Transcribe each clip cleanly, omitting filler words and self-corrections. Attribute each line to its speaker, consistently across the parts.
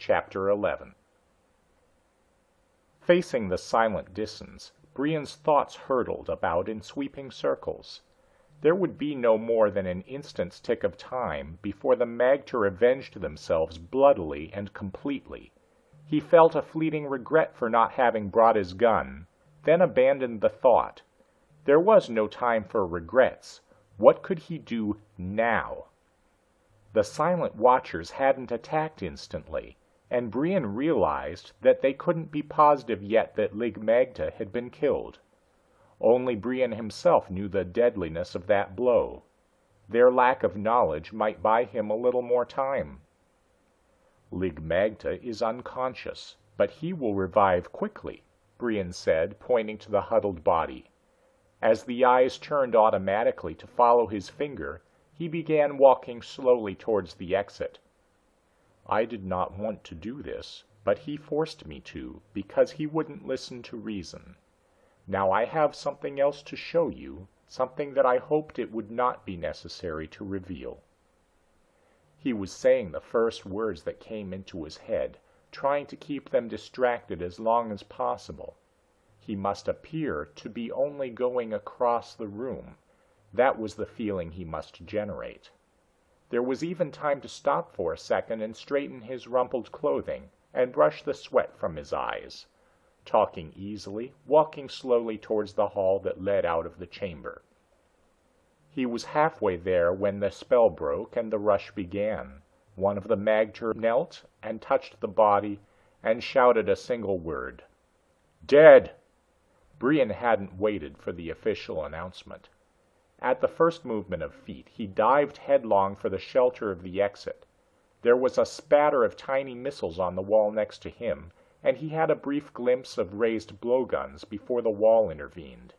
Speaker 1: Chapter 11. Facing the silent Disans, Brion's thoughts hurtled about in sweeping circles. There would be no more than an instant's tick of time before the magter avenged themselves bloodily and completely. He felt a fleeting regret for not having brought his gun, then abandoned the thought. There was no time for regrets. What could he do now? The silent watchers hadn't attacked instantly, and Brion realized that they couldn't be positive yet that magter had been killed. Only Brion himself knew the deadliness of that blow. Their lack of knowledge might buy him a little more time. magter is unconscious, but he will revive quickly, Brion said, pointing to the huddled body. As the eyes turned automatically to follow his finger, he began walking slowly towards the exit. I did not want to do this, but he forced me to, because he wouldn't listen to reason. Now I have something else to show you, something that I hoped it would not be necessary to reveal. He was saying the first words that came into his head, trying to keep them distracted as long as possible. He must appear to be only going across the room. That was the feeling he must generate. There was even time to stop for a second and straighten his rumpled clothing and brush the sweat from his eyes. Talking easily, walking slowly towards the hall that led out of the chamber. He was halfway there when the spell broke and the rush began. One of the magter knelt and touched the body and shouted a single word. Dead! Brion hadn't waited for the official announcement. At the first movement of feet, he dived headlong for the shelter of the exit. There was a spatter of tiny missiles on the wall next to him, and he had a brief glimpse of raised blowguns before the wall intervened.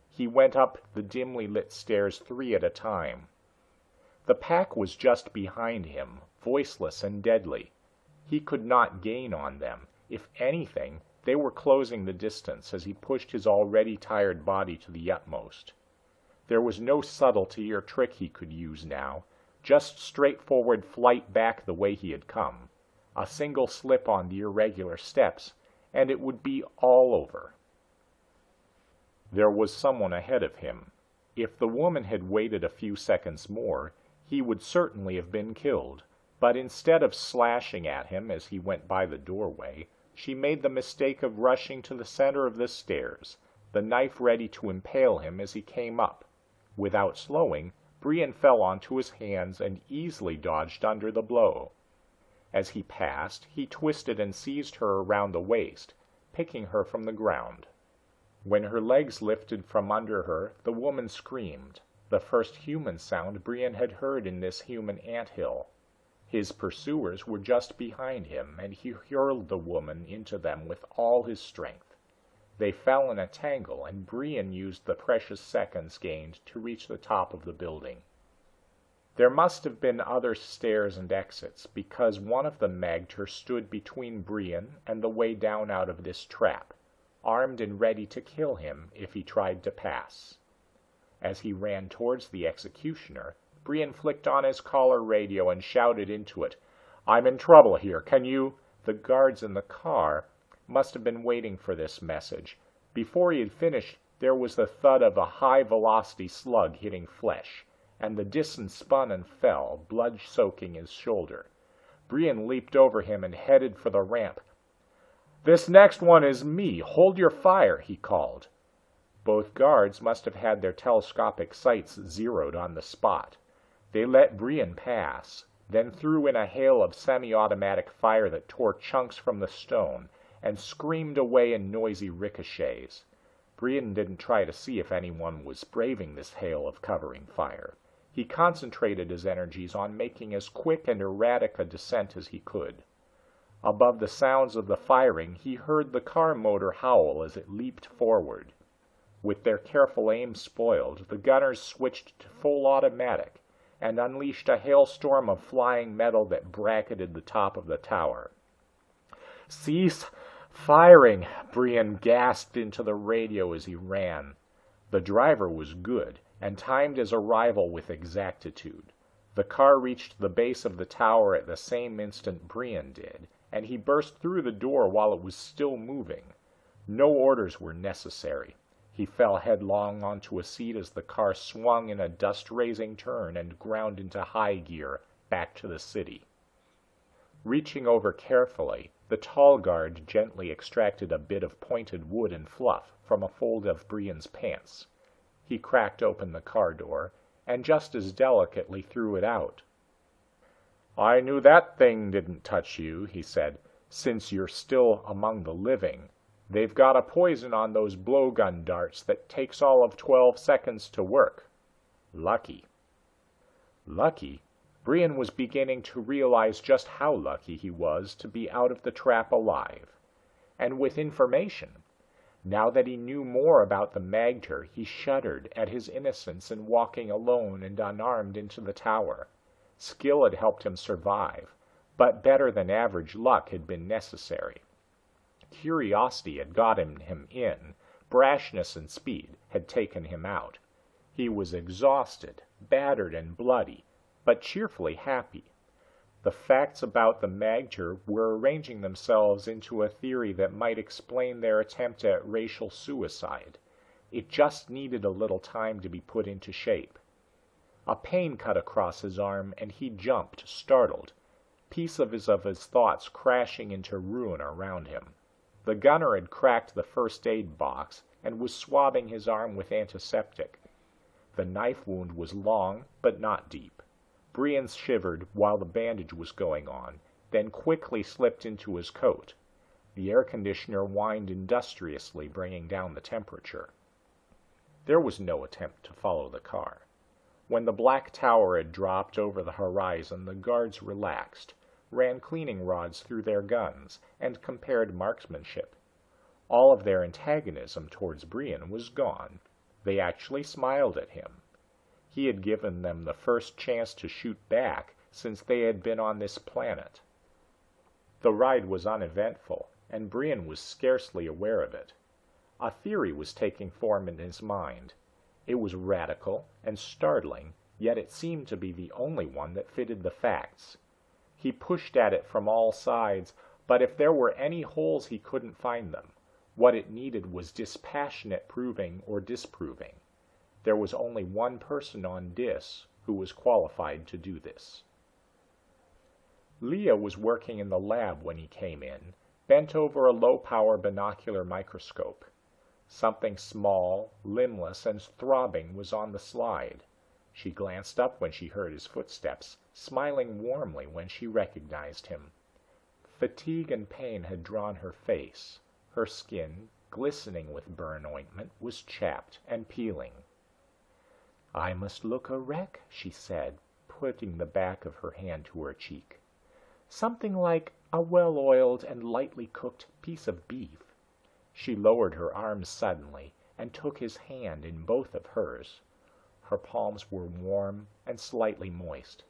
Speaker 1: He went up the dimly lit stairs 3 at a time. The pack was just behind him, voiceless and deadly. He could not gain on them. If anything, they were closing the distance as he pushed his already tired body to the utmost. There was no subtlety or trick he could use now, just straightforward flight back the way he had come. A single slip on the irregular steps, and it would be all over. There was someone ahead of him. If the woman had waited a few seconds more, he would certainly have been killed, but instead of slashing at him as he went by the doorway, she made the mistake of rushing to the center of the stairs, the knife ready to impale him as he came up. Without slowing, Brion fell onto his hands and easily dodged under the blow. As he passed, he twisted and seized her around the waist, picking her from the ground. When her legs lifted from under her, the woman screamed, the first human sound Brion had heard in this human anthill. His pursuers were just behind him, and he hurled the woman into them with all his strength. They fell in a tangle, and Brion used the precious seconds gained to reach the top of the building. There must have been other stairs and exits, because one of the magter stood between Brion and the way down out of this trap, armed and ready to kill him if he tried to pass. As he ran towards the executioner, Brion flicked on his collar radio and shouted into it, "I'm in trouble here, can you—" The guards in the car must have been waiting for this message. Before he had finished, there was the thud of a high-velocity slug hitting flesh, and the Disan spun and fell, blood soaking his shoulder. Brion leaped over him and headed for the ramp. "This next one is me. Hold your fire," he called. Both guards must have had their telescopic sights zeroed on the spot. They let Brion pass, then threw in a hail of semi-automatic fire that tore chunks from the stone and screamed away in noisy ricochets. Brion didn't try to see if anyone was braving this hail of covering fire. He concentrated his energies on making as quick and erratic a descent as he could. Above the sounds of the firing, he heard the car motor howl as it leaped forward. With their careful aim spoiled, the gunners switched to full automatic and unleashed a hailstorm of flying metal that bracketed the top of the tower. "Cease firing!" Brion gasped into the radio as he ran. The driver was good and timed his arrival with exactitude. The car reached the base of the tower at the same instant Brion did, and he burst through the door while it was still moving. No orders were necessary. He fell headlong onto a seat as the car swung in a dust-raising turn and ground into high gear back to the city. Reaching over carefully, the tall guard gently extracted a bit of pointed wood and fluff from a fold of Brion's pants. He cracked open the car door and just as delicately threw it out. "I knew that thing didn't touch you," he said, "since you're still among the living. They've got a poison on those blowgun darts that takes all of 12 seconds to work. Lucky." Lucky? Brion was beginning to realize just how lucky he was to be out of the trap alive. And with information. Now that he knew more about the magter, he shuddered at his innocence in walking alone and unarmed into the tower. Skill had helped him survive, but better than average luck had been necessary. Curiosity had gotten him in, brashness and speed had taken him out. He was exhausted, battered and bloody, but cheerfully happy. The facts about the magter were arranging themselves into a theory that might explain their attempt at racial suicide. It just needed a little time to be put into shape. A pain cut across his arm and he jumped, startled, pieces of his thoughts crashing into ruin around him. The gunner had cracked the first aid box and was swabbing his arm with antiseptic. The knife wound was long, but not deep. Brion shivered while the bandage was going on, then quickly slipped into his coat. The air conditioner whined industriously, bringing down the temperature. There was no attempt to follow the car. When the black tower had dropped over the horizon, the guards relaxed, ran cleaning rods through their guns, and compared marksmanship. All of their antagonism towards Brion was gone. They actually smiled at him. He had given them the first chance to shoot back since they had been on this planet. The ride was uneventful, and Brion was scarcely aware of it. A theory was taking form in his mind. It was radical and startling, yet it seemed to be the only one that fitted the facts. He pushed at it from all sides, but if there were any holes he couldn't find them. What it needed was dispassionate proving or disproving. There was only one person on Dis who was qualified to do this. Leah was working in the lab when he came in, bent over a low-power binocular microscope. Something small, limbless, and throbbing was on the slide. She glanced up when she heard his footsteps, smiling warmly when she recognized him. Fatigue and pain had drawn her face. Her skin, glistening with burn ointment, was chapped and peeling. "I must look a wreck," she said, putting the back of her hand to her cheek. "Something like a well-oiled and lightly cooked piece of beef." She lowered her arms suddenly and took his hand in both of hers. Her palms were warm and slightly moist.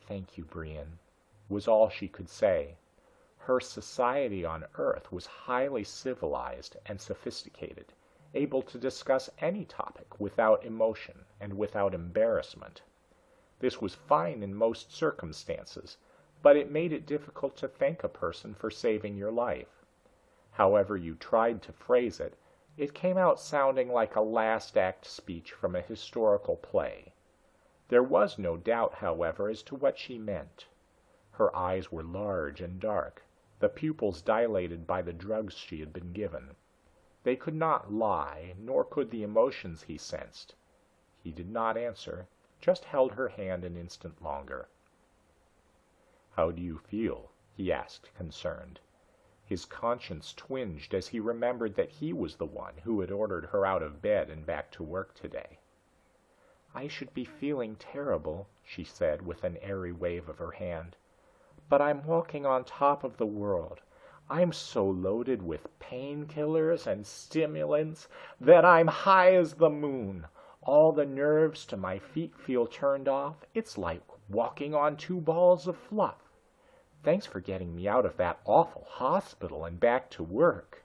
Speaker 1: "Thank you, Brion," was all she could say. Her society on Earth was highly civilized and sophisticated, able to discuss any topic without emotion and without embarrassment. This was fine in most circumstances, but it made it difficult to thank a person for saving your life. However you tried to phrase it, it came out sounding like a last act speech from a historical play. There was no doubt, however, as to what she meant. Her eyes were large and dark, the pupils dilated by the drugs she had been given. They could not lie, nor could the emotions he sensed. He did not answer, just held her hand an instant longer. "How do you feel?" he asked, concerned. His conscience twinged as he remembered that he was the one who had ordered her out of bed and back to work today. "I should be feeling terrible," she said with an airy wave of her hand. "But I'm walking on top of the world. I'm so loaded with painkillers and stimulants that I'm high as the moon. All the nerves to my feet feel turned off. It's like walking on 2 balls of fluff. Thanks for getting me out of that awful hospital and back to work."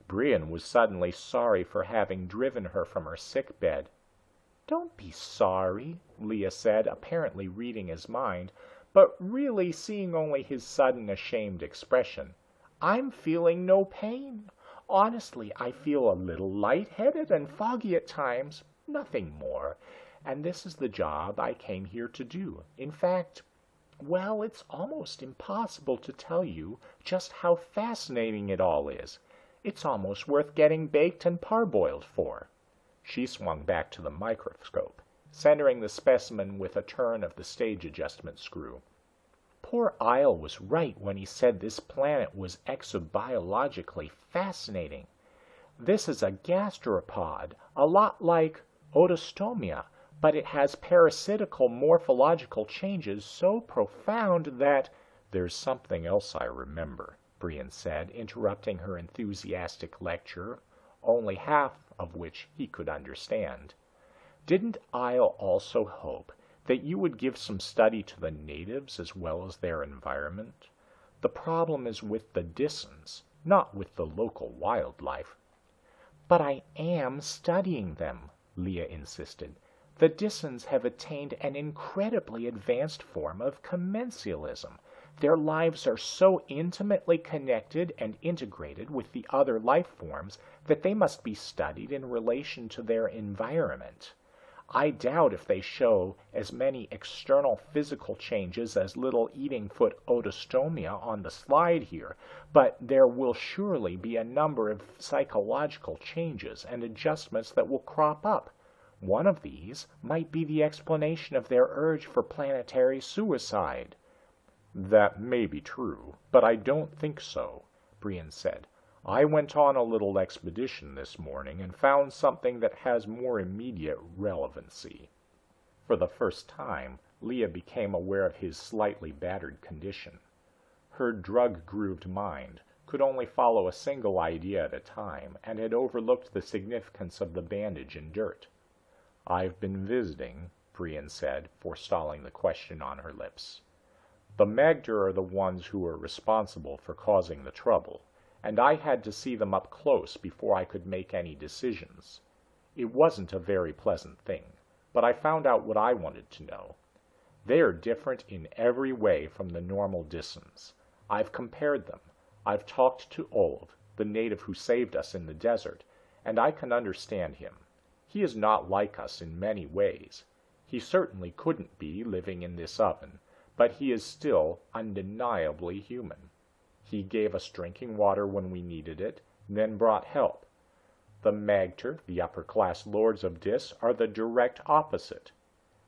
Speaker 1: Brion was suddenly sorry for having driven her from her sick bed. "Don't be sorry," Leah said, apparently reading his mind, but really seeing only his sudden ashamed expression. "I'm feeling no pain. Honestly, I feel a little lightheaded and foggy at times, nothing more. And this is the job I came here to do. In fact, well, it's almost impossible to tell you just how fascinating it all is. It's almost worth getting baked and parboiled for." She swung back to the microscope, centering the specimen with a turn of the stage adjustment screw. "Poor Isle was right when he said this planet was exobiologically fascinating. This is a gastropod, a lot like Odostomia, but it has parasitical morphological changes so profound that—" "There's something else I remember," Brion said, interrupting her enthusiastic lecture, only half of which he could understand. "Didn't Isle also hope that you would give some study to the natives as well as their environment? The problem is with the Disans, not with the local wildlife." "But I am studying them," Leah insisted. "The Disans have attained an incredibly advanced form of commensalism. Their lives are so intimately connected and integrated with the other life forms that they must be studied in relation to their environment. I doubt if they show as many external physical changes as little eating-foot Odostomia on the slide here, but there will surely be a number of psychological changes and adjustments that will crop up. One of these might be the explanation of their urge for planetary suicide." "That may be true, but I don't think so," Brion said. "I went on a little expedition this morning and found something that has more immediate relevancy." For the first time, Leah became aware of his slightly battered condition. Her drug-grooved mind could only follow a single idea at a time and had overlooked the significance of the bandage and dirt. "I've been visiting," Brion said, forestalling the question on her lips. "The magter are the ones who are responsible for causing the trouble, and I had to see them up close before I could make any decisions. It wasn't a very pleasant thing, but I found out what I wanted to know. They are different in every way from the normal Disans. I've compared them. I've talked to Old, the native who saved us in the desert, and I can understand him. He is not like us in many ways. He certainly couldn't be living in this oven, but he is still undeniably human. He gave us drinking water when we needed it, then brought help. The magter, the upper-class lords of Dis, are the direct opposite.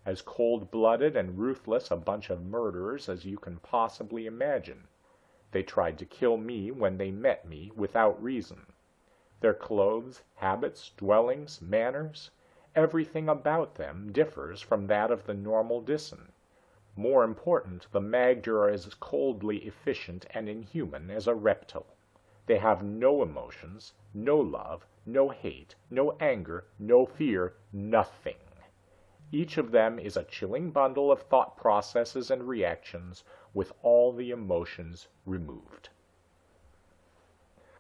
Speaker 1: As cold-blooded and ruthless a bunch of murderers as you can possibly imagine. They tried to kill me when they met me without reason. Their clothes, habits, dwellings, manners, everything about them differs from that of the normal Disan. More important, the magter are as coldly efficient and inhuman as a reptile. They have no emotions, no love, no hate, no anger, no fear, nothing. Each of them is a chilling bundle of thought processes and reactions with all the emotions removed."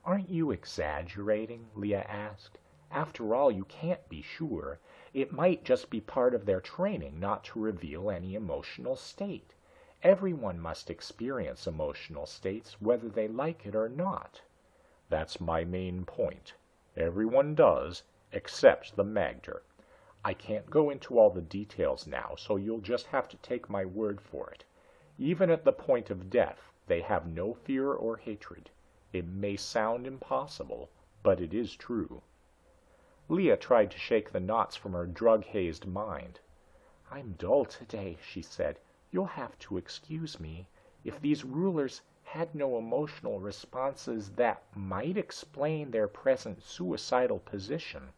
Speaker 1: "Aren't you exaggerating?" Leah asked. "After all, you can't be sure. It might just be part of their training not to reveal any emotional state. Everyone must experience emotional states whether they like it or not." "That's my main point. Everyone does, except the magter. I can't go into all the details now, so you'll just have to take my word for it. Even at the point of death, they have no fear or hatred. It may sound impossible, but it is true." Leah tried to shake the knots from her drug-hazed mind. "I'm dull today," she said. "You'll have to excuse me. If these rulers had no emotional responses, that might explain their present suicidal position.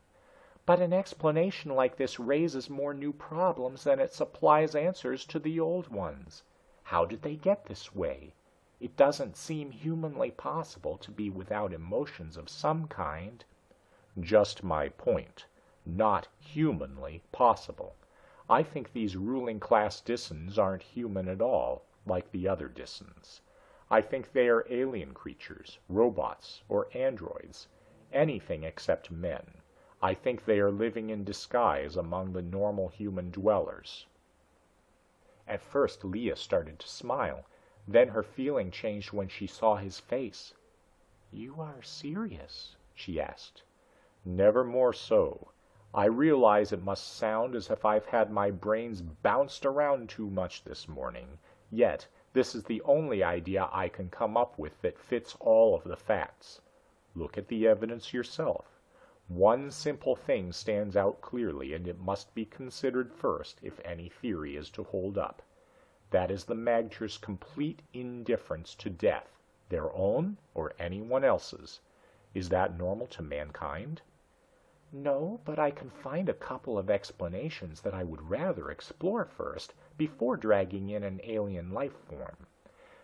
Speaker 1: But an explanation like this raises more new problems than it supplies answers to the old ones. How did they get this way? It doesn't seem humanly possible to be without emotions of some kind."
Speaker 2: Just my point. Not humanly possible. I think these ruling class Disans aren't human at all, like the other Disans. I think they are alien creatures, robots, or androids. Anything except men. I think they are living in disguise among the normal human dwellers.
Speaker 1: At first Leah started to smile. Then her feeling changed when she saw his face. "You are serious?" she asked. "Never more so. I realize it must sound as if I've had my brains bounced around too much this morning, yet this is the only idea I can come up with that fits all of the facts. Look at the evidence yourself. One simple thing stands out clearly, and it must be considered first if any theory is to hold up. That is the magter's complete indifference to death, their own or anyone else's. Is that normal to mankind?" "No, but I can find a couple of explanations that I would rather explore first before dragging in an alien life form.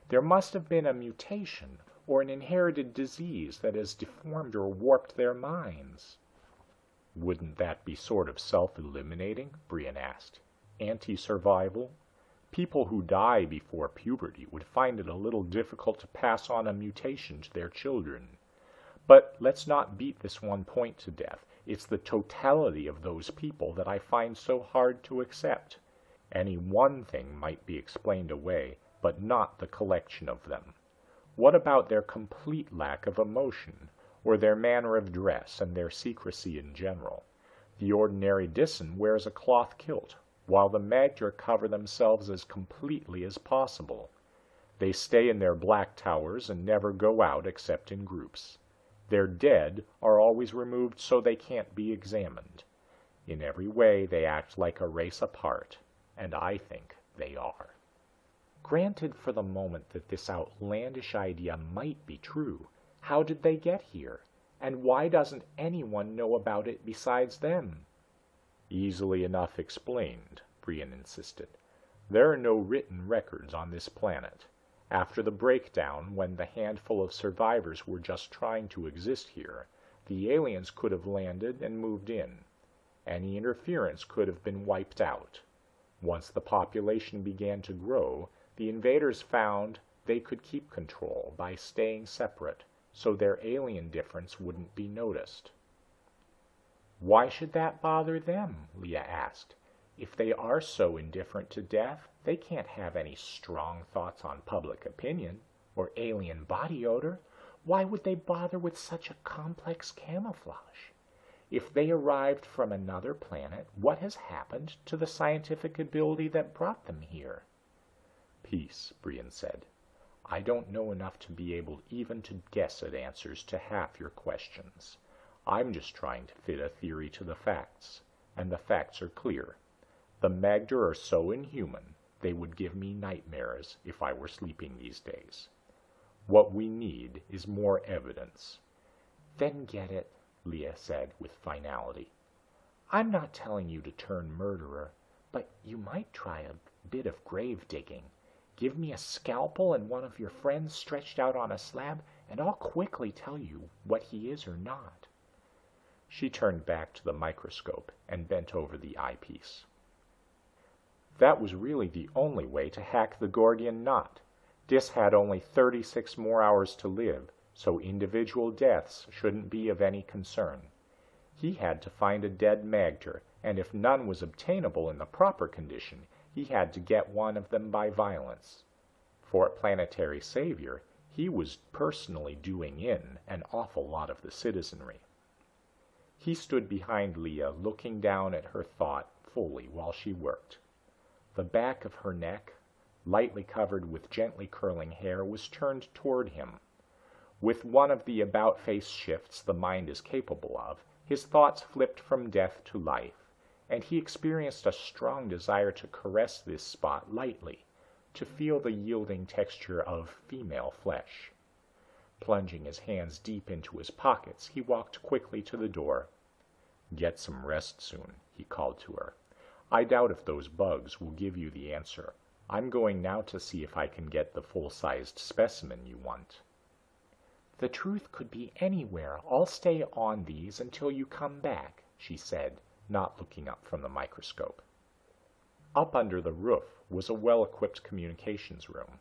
Speaker 1: There must have been a mutation or an inherited disease that has deformed or warped their minds." "Wouldn't that be sort of self-eliminating?" Brion asked. "Anti-survival? People who die before puberty would find it a little difficult to pass on a mutation to their children. But let's not beat this one point to death. It's the totality of those people that I find so hard to accept. Any one thing might be explained away, but not the collection of them. What about their complete lack of emotion, or their manner of dress and their secrecy in general? The ordinary Disan wears a cloth kilt, while the magter cover themselves as completely as possible. They stay in their black towers and never go out except in groups. Their dead are always removed so they can't be examined. In every way they act like a race apart, and I think they are." Granted for the moment that this outlandish idea might be true, how did they get here? And why doesn't anyone know about it besides them? "Easily enough explained," Brion insisted. "There are no written records on this planet. After the breakdown, when the handful of survivors were just trying to exist here, the aliens could have landed and moved in. Any interference could have been wiped out. Once the population began to grow, the invaders found they could keep control by staying separate, so their alien difference wouldn't be noticed." "Why should that bother them?" Leah asked. "If they are so indifferent to death, they can't have any strong thoughts on public opinion, or alien body odor. Why would they bother with such a complex camouflage? If they arrived from another planet, what has happened to the scientific ability that brought them here?" "Peace," Brion said. "I don't know enough to be able even to guess at answers to half your questions. I'm just trying to fit a theory to the facts, and the facts are clear. The magter are so inhuman, they would give me nightmares if I were sleeping these days. What we need is more evidence." "Then get it," Leah said with finality. "I'm not telling you to turn murderer, but you might try a bit of grave digging. Give me a scalpel and one of your friends stretched out on a slab, and I'll quickly tell you what he is or not." She turned back to the microscope and bent over the eyepiece. That was really the only way to hack the Gordian knot. Dis had only 36 more hours to live, so individual deaths shouldn't be of any concern. He had to find a dead magter, and if none was obtainable in the proper condition, he had to get one of them by violence. For a planetary savior, he was personally doing in an awful lot of the citizenry. He stood behind Leah, looking down at her thought fully while she worked. The back of her neck, lightly covered with gently curling hair, was turned toward him. With one of the about-face shifts the mind is capable of, his thoughts flipped from death to life, and he experienced a strong desire to caress this spot lightly, to feel the yielding texture of female flesh. Plunging his hands deep into his pockets, he walked quickly to the door. "Get some rest soon," he called to her. "I doubt if those bugs will give you the answer. I'm going now to see if I can get the full-sized specimen you want." "The truth could be anywhere. I'll stay on these until you come back," she said, not looking up from the microscope. Up under the roof was a well-equipped communications room.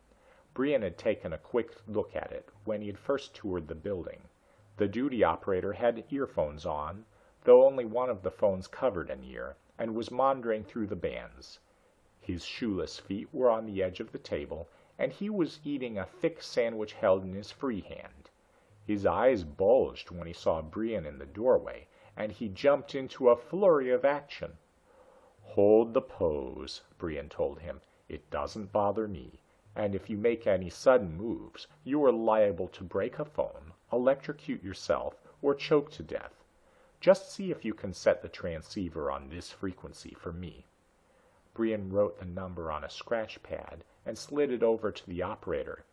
Speaker 1: Brion had taken a quick look at it when he had first toured the building. The duty operator had earphones on, though only one of the phones covered an ear, and was monitoring through the bands. His shoeless feet were on the edge of the table, and he was eating a thick sandwich held in his free hand. His eyes bulged when he saw Brion in the doorway, and he jumped into a flurry of action. "Hold the pose," Brion told him. "It doesn't bother me, and if you make any sudden moves, you are liable to break a phone, electrocute yourself, or choke to death. Just see if you can set the transceiver on this frequency for me." Brion wrote the number on a scratch pad and slid it over to the operator.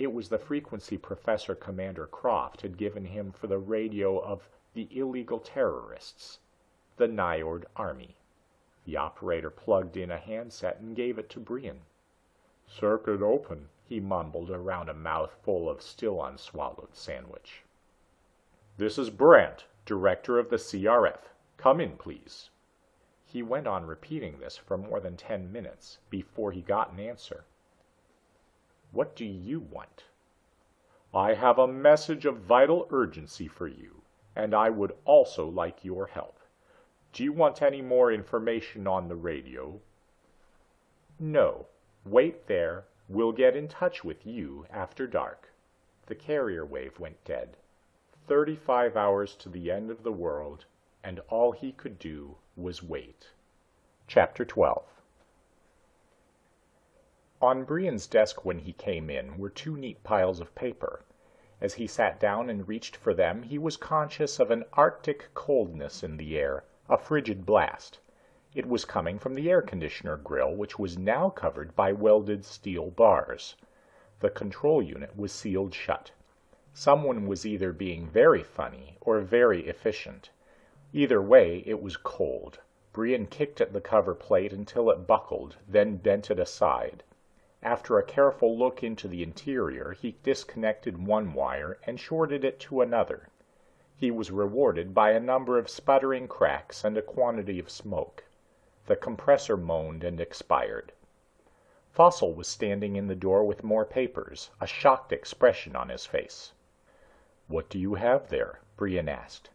Speaker 1: It was the frequency Professor Commander Croft had given him for the radio of the illegal terrorists, the Nyord Army. The operator plugged in a handset and gave it to Brion. "Circuit open," he mumbled around a mouthful of still unswallowed sandwich. "This is Brandt, director of the CRF. Come in, please." He went on repeating this for more than 10 minutes before he got an answer. "What do you want?" "I have a message of vital urgency for you, and I would also like your help. Do you want any more information on the radio?" "No. Wait there. We'll get in touch with you after dark." The carrier wave went dead. 35 hours to the end of the world, and all he could do was wait. Chapter 12. On Brion's desk when he came in were 2 neat piles of paper. As he sat down and reached for them, he was conscious of an arctic coldness in the air, a frigid blast. It was coming from the air conditioner grill, which was now covered by welded steel bars. The control unit was sealed shut. Someone was either being very funny or very efficient. Either way, it was cold. Brion kicked at the cover plate until it buckled, then bent it aside. After a careful look into the interior, he disconnected one wire and shorted it to another. He was rewarded by a number of sputtering cracks and a quantity of smoke. The compressor moaned and expired. Fossil was standing in the door with more papers, a shocked expression on his face. "What do you have there?" Brion asked.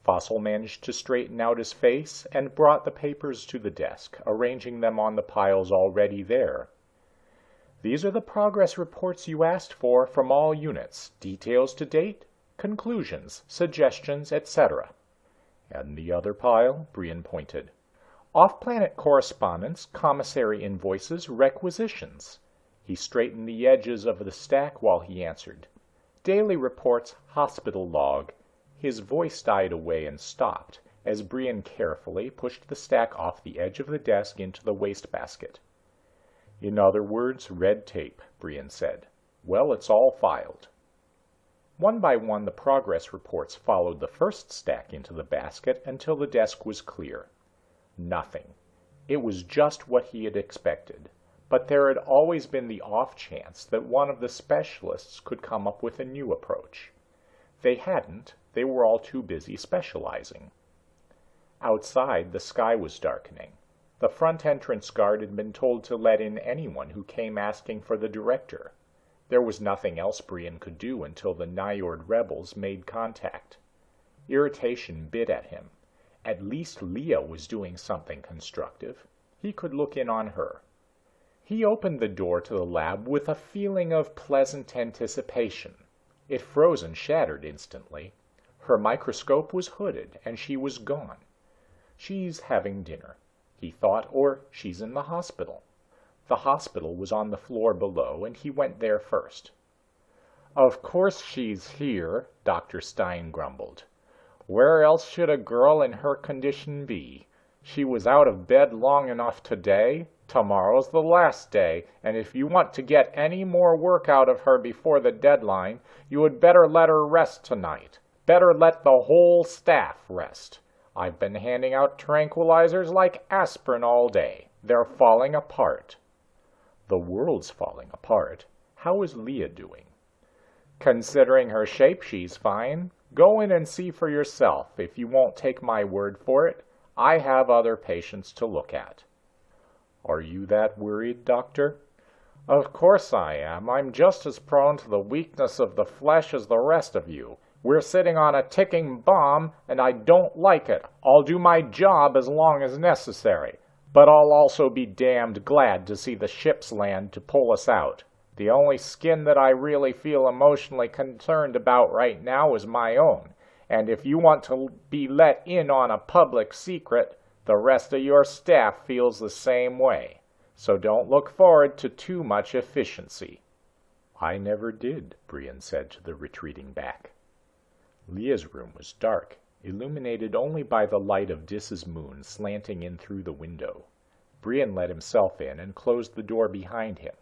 Speaker 1: Fossil managed to straighten out his face and brought the papers to the desk, arranging them on the piles already there. "These are the progress reports you asked for from all units, details to date, conclusions, suggestions, etc." "And the other pile?" Brion pointed. "Off-planet correspondence, commissary invoices, requisitions." He straightened the edges of the stack while he answered. "Daily reports, hospital log." His voice died away and stopped as Brion carefully pushed the stack off the edge of the desk into the wastebasket. "In other words, red tape," Brion said. "Well, it's all filed." One by one the progress reports followed the first stack into the basket until the desk was clear. Nothing. It was just what he had expected, but there had always been the off chance that one of the specialists could come up with a new approach. They hadn't. They were all too busy specializing. Outside, the sky was darkening. The front entrance guard had been told to let in anyone who came asking for the director. There was nothing else Brion could do until the Nyord rebels made contact. Irritation bit at him. At least Leah was doing something constructive. He could look in on her. He opened the door to the lab with a feeling of pleasant anticipation. It froze and shattered instantly. Her microscope was hooded, and she was gone. "She's having dinner," he thought, "or she's in the hospital." The hospital was on the floor below, and he went there first. "Of course she's here," Dr. Stein grumbled. "Where else should a girl in her condition be? She was out of bed long enough today. Tomorrow's the last day, and if you want to get any more work out of her before the deadline, you had better let her rest tonight. Better let the whole staff rest. I've been handing out tranquilizers like aspirin all day. They're falling apart." "The world's falling apart. How is Leah doing?" "Considering her shape, she's fine. Go in and see for yourself if you won't take my word for it. I have other patients to look at." "Are you that worried, Doctor?" "Of course I am. I'm just as prone to the weakness of the flesh as the rest of you. We're sitting on a ticking bomb, and I don't like it. I'll do my job as long as necessary. But I'll also be damned glad to see the ships land to pull us out. The only skin that I really feel emotionally concerned about right now is my own, and if you want to be let in on a public secret, the rest of your staff feels the same way. So don't look forward to too much efficiency."
Speaker 2: "I never did," Brion said to the retreating back. Leah's room was dark, illuminated only by the light of Dis's moon slanting in through the window. Brion let himself in and closed the door behind him.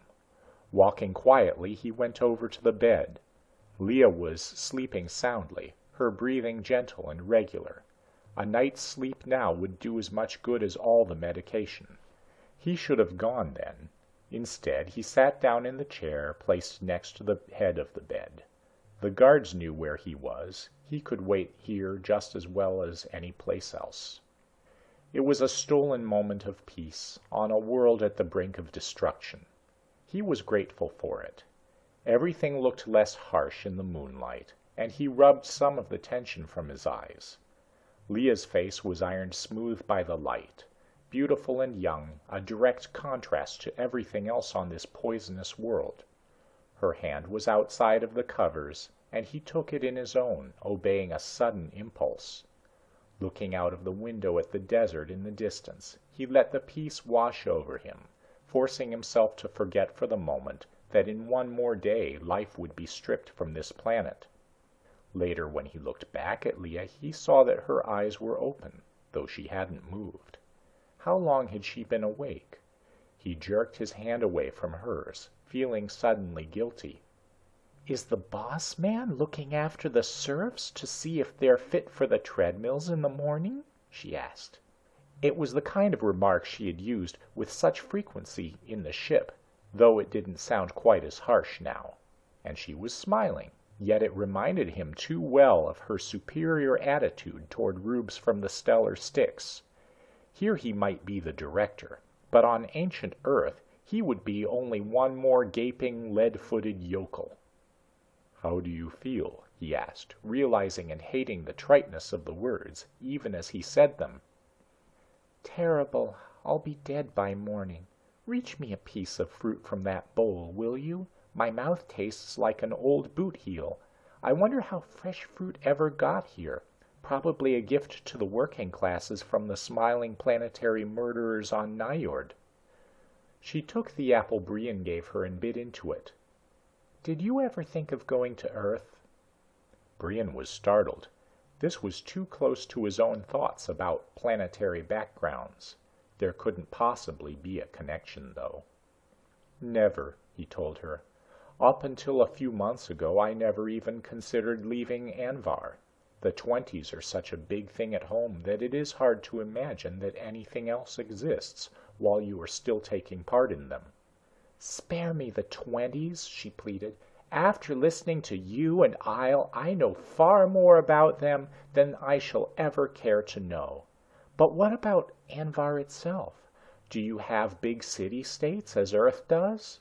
Speaker 2: Walking quietly, he went over to the bed. Leah was sleeping soundly, her breathing gentle and regular. A night's sleep now would do as much good as all the medication. He should have gone then. Instead, he sat down in the chair placed next to the head of the bed. The guards knew where he was. He could wait here just as well as any place else. It was a stolen moment of peace on a world at the brink of destruction. He was grateful for it. Everything looked less harsh in the moonlight, and he rubbed some of the tension from his eyes. Leah's face was ironed smooth by the light, beautiful and young, a direct contrast to everything else on this poisonous world. Her hand was outside of the covers, and he took it in his own, obeying a sudden impulse. Looking out of the window at the desert in the distance, he let the peace wash over him, forcing himself to forget for the moment that in one more day life would be stripped from this planet. Later, when he looked back at Leah, he saw that her eyes were open, though she hadn't moved. How long had she been awake? He jerked his hand away from hers, feeling suddenly guilty. "Is the boss man looking after the serfs to see if they're fit for the treadmills in the morning?" she asked. It was the kind of remark she had used with such frequency in the ship, though it didn't sound quite as harsh now. And she was smiling, yet it reminded him too well of her superior attitude toward rubes from the Stellar Sticks. Here he might be the director, but on ancient Earth he would be only one more gaping, lead-footed yokel. "How do you feel?" he asked, realizing and hating the triteness of the words, even as he said them. "Terrible. I'll be dead by morning. Reach me a piece of fruit from that bowl, will you? My mouth tastes like an old boot heel. I wonder how fresh fruit ever got here. Probably a gift to the working classes from the smiling planetary murderers on Nyord." She took the apple Brion gave her and bit into it. "Did you ever think of going to Earth?" Brion was startled. This was too close to his own thoughts about planetary backgrounds. There couldn't possibly be a connection, though. "Never," he told her. "Up until a few months ago, I never even considered leaving Anvhar. The Twenties are such a big thing at home that it is hard to imagine that anything else exists while you are still taking part in them." "Spare me the Twenties," she pleaded. "After listening to you and Isle, I know far more about them than I shall ever care to know. But what about Anvhar itself? Do you have big city-states as Earth does?"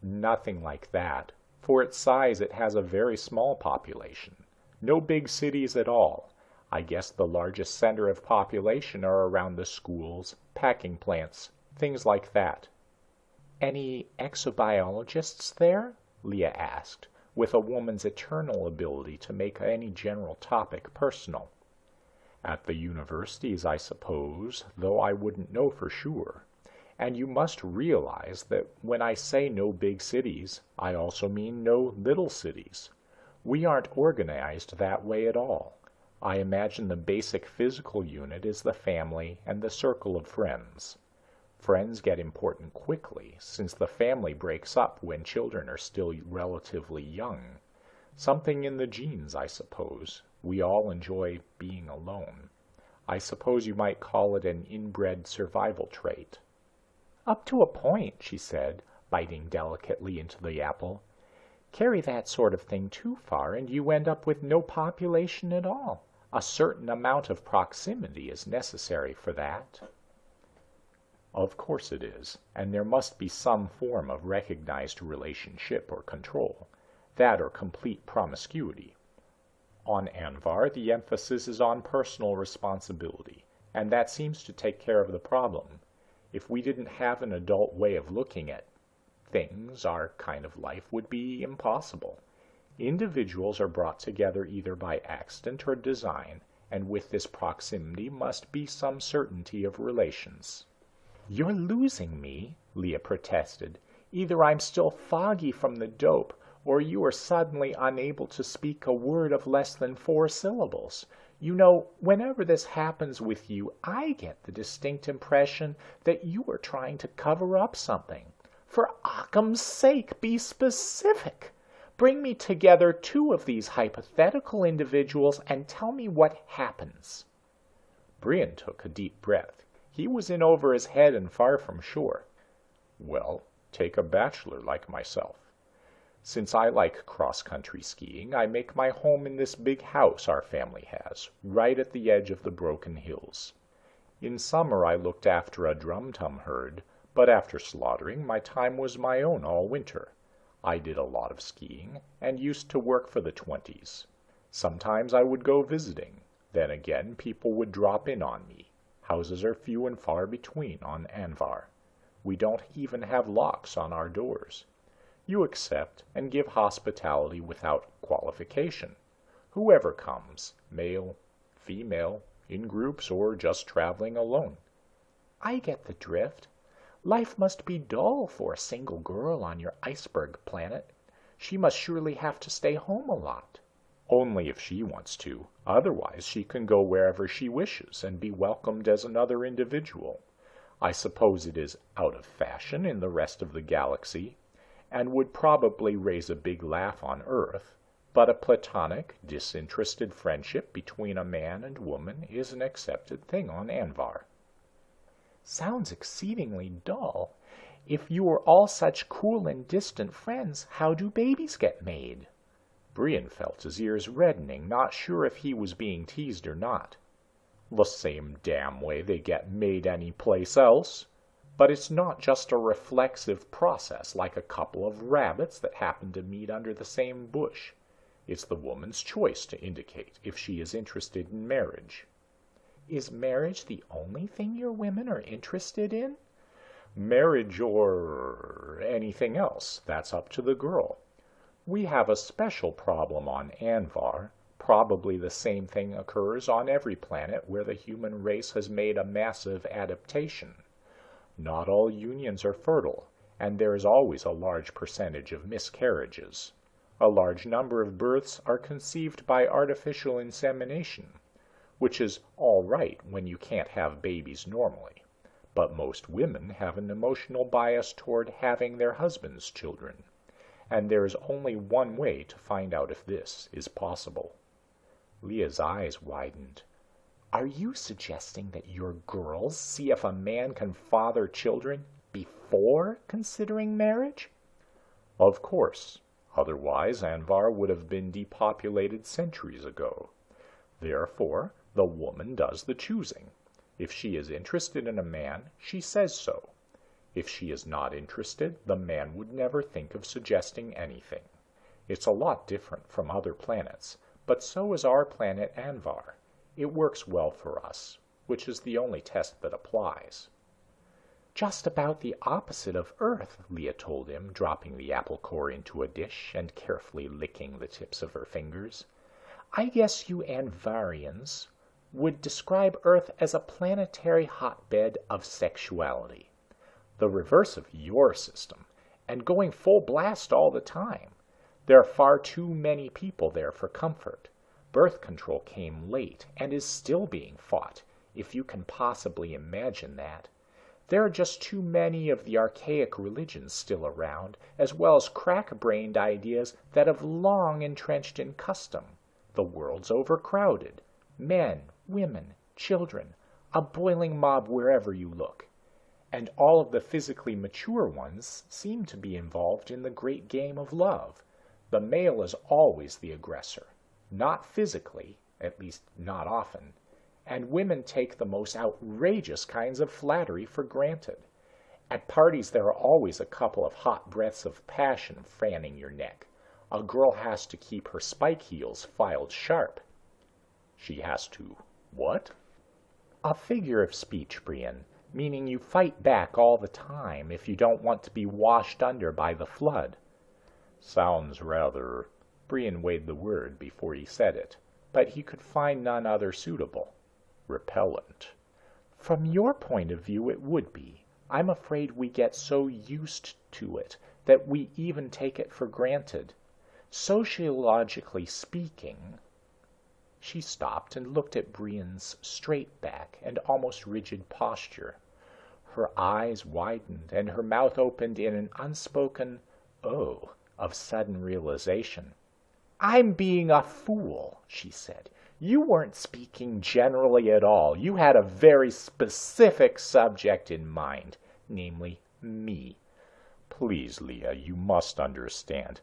Speaker 2: "Nothing like that. For its size, it has a very small population. No big cities at all. I guess the largest center of population are around the schools, packing plants, things like that." "Any exobiologists there?" Leah asked, with a woman's eternal ability to make any general topic personal. "At the universities, I suppose, though I wouldn't know for sure. And you must realize that when I say no big cities, I also mean no little cities. We aren't organized that way at all. I imagine the basic physical unit is the family and the circle of friends. Friends get important quickly, since the family breaks up when children are still relatively young. Something in the genes, I suppose. We all enjoy being alone. I suppose you might call it an inbred survival trait." "Up to a point," she said, biting delicately into the apple. "Carry that sort of thing too far and you end up with no population at all. A certain amount of proximity is necessary for that." "Of course it is, and there must be some form of recognized relationship or control. That or complete promiscuity. On Anvhar, the emphasis is on personal responsibility,
Speaker 1: And that seems to take care of the problem. If we didn't have an adult way of looking at things, our kind of life would be impossible. Individuals are brought together either by accident or design, and with this proximity must be some certainty of relations. "You're losing me," Leah protested. "Either I'm still foggy from the dope, or you are suddenly unable to speak a word of less than 4 syllables. You know, whenever this happens with you, I get the distinct impression that you are trying to cover up something. For Occam's sake, be specific. Bring me together 2 of these hypothetical individuals and tell me what happens." Brion took a deep breath. He was in over his head and far from shore. "Well, take a bachelor like myself. Since I like cross-country skiing, I make my home in this big house our family has, right at the edge of the Broken Hills. In summer I looked after a drum-tum herd, but after slaughtering, my time was my own all winter. I did a lot of skiing, and used to work for the Twenties. Sometimes I would go visiting. Then again, people would drop in on me. Houses are few and far between on Anvhar. We don't even have locks on our doors. You accept and give hospitality without qualification. Whoever comes, male, female, in groups, or just traveling alone." "I get the drift. Life must be dull for a single girl on your iceberg planet. She must surely have to stay home a lot." "Only if she wants to. Otherwise she can go wherever she wishes and be welcomed as another individual. I suppose it is out of fashion in the rest of the galaxy, and would probably raise a big laugh on Earth, but a platonic, disinterested friendship between a man and woman is an accepted thing on Anvhar." "Sounds exceedingly dull. If you are all such cool and distant friends, how do babies get made?" Brion felt his ears reddening, not sure if he was being teased or not. "The same damn way they get made any place else. But it's not just a reflexive process like a couple of rabbits that happen to meet under the same bush. It's the woman's choice to indicate if she is interested in marriage."
Speaker 2: "Is marriage the only thing your women are interested in?"
Speaker 1: "Marriage or anything else, that's up to the girl. We have a special problem on Anvhar. Probably the same thing occurs on every planet where the human race has made a massive adaptation. Not all unions are fertile, and there is always a large percentage of miscarriages. A large number of births are conceived by artificial insemination, which is all right when you can't have babies normally. But most women have an emotional bias toward having their husband's children, and there is only one way to find out if this is possible."
Speaker 2: Leah's eyes widened. "Are you suggesting that your girls see if a man can father children before considering marriage?"
Speaker 1: "Of course. Otherwise Anvhar would have been depopulated centuries ago. Therefore, the woman does the choosing. If she is interested in a man, she says so. If she is not interested, the man would never think of suggesting anything. It's a lot different from other planets, but so is our planet Anvhar. It works well for us, which is the only test that applies."
Speaker 2: "Just about the opposite of Earth," Leah told him, dropping the apple core into a dish and carefully licking the tips of her fingers. "I guess you Anvharians would describe Earth as a planetary hotbed of sexuality. The reverse of your system, and going full blast all the time. There are far too many people there for comfort. Birth control came late and is still being fought, if you can possibly imagine that. There are just too many of the archaic religions still around, as well as crack-brained ideas that have long entrenched in custom. The world's overcrowded. Men, women, children, a boiling mob wherever you look. And all of the physically mature ones seem to be involved in the great game of love. The male is always the aggressor. Not physically, at least not often, and women take the most outrageous kinds of flattery for granted. At parties there are always a couple of hot breaths of passion fanning your neck. A girl has to keep her spike heels filed sharp."
Speaker 1: "She has to what?"
Speaker 2: A figure of speech, Brion, meaning you fight back all the time if you don't want to be washed under by the flood.
Speaker 1: Sounds rather... Brion weighed the word before he said it, but he could find none other suitable. Repellent.
Speaker 2: From your point of view it would be. I'm afraid we get so used to it that we even take it for granted. Sociologically speaking... She stopped and looked at Brion's straight back and almost rigid posture. Her eyes widened and her mouth opened in an unspoken "oh" of sudden realization. "I'm being a fool," she said. "You weren't speaking generally at all. You had a very specific subject in mind, namely me."
Speaker 1: Please, Leah, you must understand.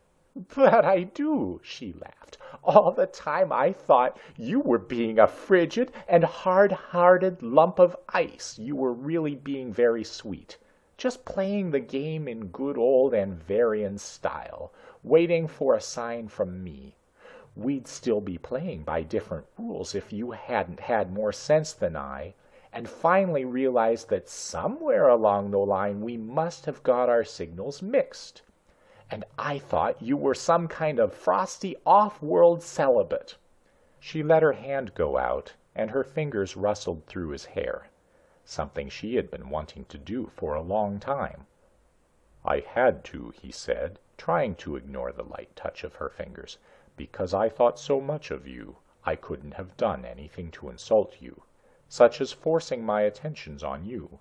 Speaker 2: "But I do," she laughed. "All the time I thought you were being a frigid and hard-hearted lump of ice. You were really being very sweet. Just playing the game in good old Anvharian style, waiting for a sign from me. We'd still be playing by different rules if you hadn't had more sense than I, and finally realized that somewhere along the line we must have got our signals mixed. And I thought you were some kind of frosty off-world celibate."
Speaker 1: She let her hand go out, and her fingers rustled through his hair, something she had been wanting to do for a long time. "I had to," he said, trying to ignore the light touch of her fingers, "because I thought so much of you, I couldn't have done anything to insult you, such as forcing my attentions on you,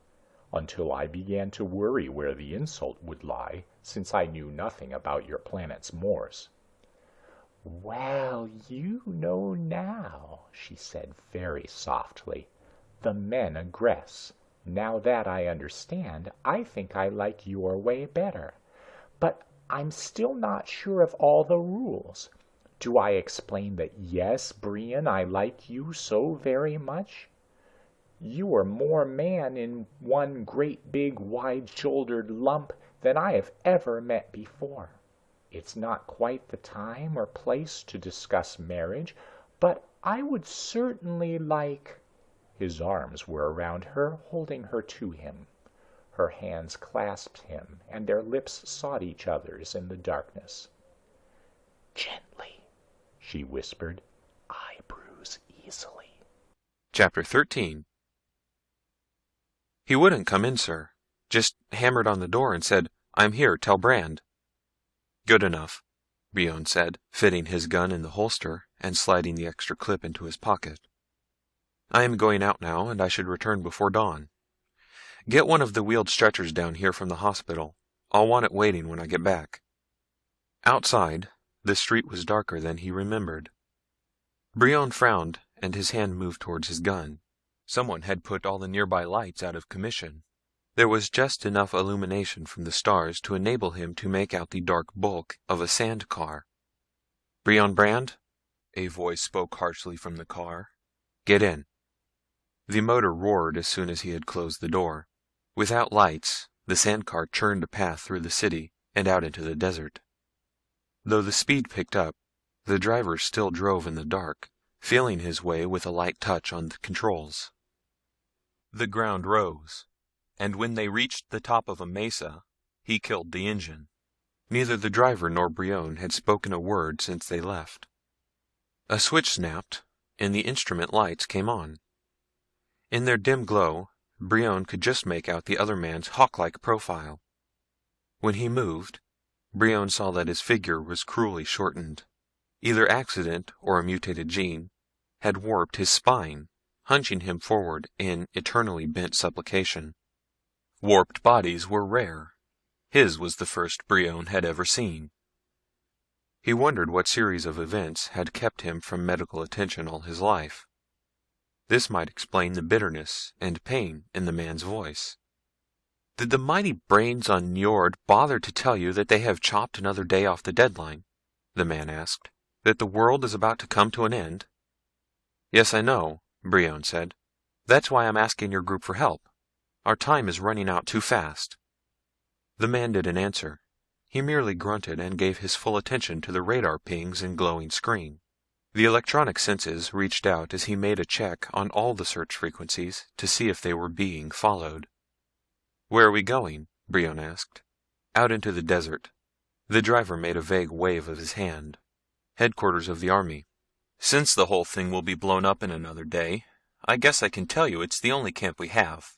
Speaker 1: until I began to worry where the insult would lie, since I knew nothing about your planet's mores."
Speaker 2: "Well, you know now," she said very softly. "The men aggress. Now that I understand, I think I like your way better. But I'm still not sure of all the rules. Do I explain that yes, Brion, I like you so very much? You are more man in one great big wide-shouldered lump than I have ever met before. It's not quite the time or place to discuss marriage, but I would certainly like..." His arms were around her, holding her to him. Her hands clasped him, and their lips sought each other's in the darkness. "Gently," she whispered. "I bruise easily."
Speaker 3: Chapter 13. He wouldn't come in, sir. Just hammered on the door and said, "I'm here, tell Brandd." "Good enough," Brion said, fitting his gun in the holster and sliding the extra clip into his pocket. "I am going out now, and I should return before dawn. Get one of the wheeled stretchers down here from the hospital. I'll want it waiting when I get back." Outside, the street was darker than he remembered. Brion frowned, and his hand moved towards his gun. Someone had put all the nearby lights out of commission. There was just enough illumination from the stars to enable him to make out the dark bulk of a sand car. "Brion Brandd?" a voice spoke harshly from the car. "Get in." The motor roared as soon as he had closed the door. Without lights, the sand car churned a path through the city and out into the desert. Though the speed picked up, the driver still drove in the dark, feeling his way with a light touch on the controls. The ground rose, and when they reached the top of a mesa, he killed the engine. Neither the driver nor Brion had spoken a word since they left. A switch snapped, and the instrument lights came on. In their dim glow, Brion could just make out the other man's hawk-like profile. When he moved, Brion saw that his figure was cruelly shortened. Either accident or a mutated gene had warped his spine, hunching him forward in eternally bent supplication. Warped bodies were rare. His was the first Brion had ever seen. He wondered what series of events had kept him from medical attention all his life. This might explain the bitterness and pain in the man's voice. "Did the mighty brains on Njord bother to tell you that they have chopped another day off the deadline?" the man asked. "That the world is about to come to an end?" "Yes, I know," Brion said. "That's why I'm asking your group for help. Our time is running out too fast." The man didn't answer. He merely grunted and gave his full attention to the radar pings and glowing screen. The electronic senses reached out as he made a check on all the search frequencies to see if they were being followed. "Where are we going?" Brion asked. "Out into the desert." The driver made a vague wave of his hand. "Headquarters of the army. Since the whole thing will be blown up in another day, I guess I can tell you it's the only camp we have.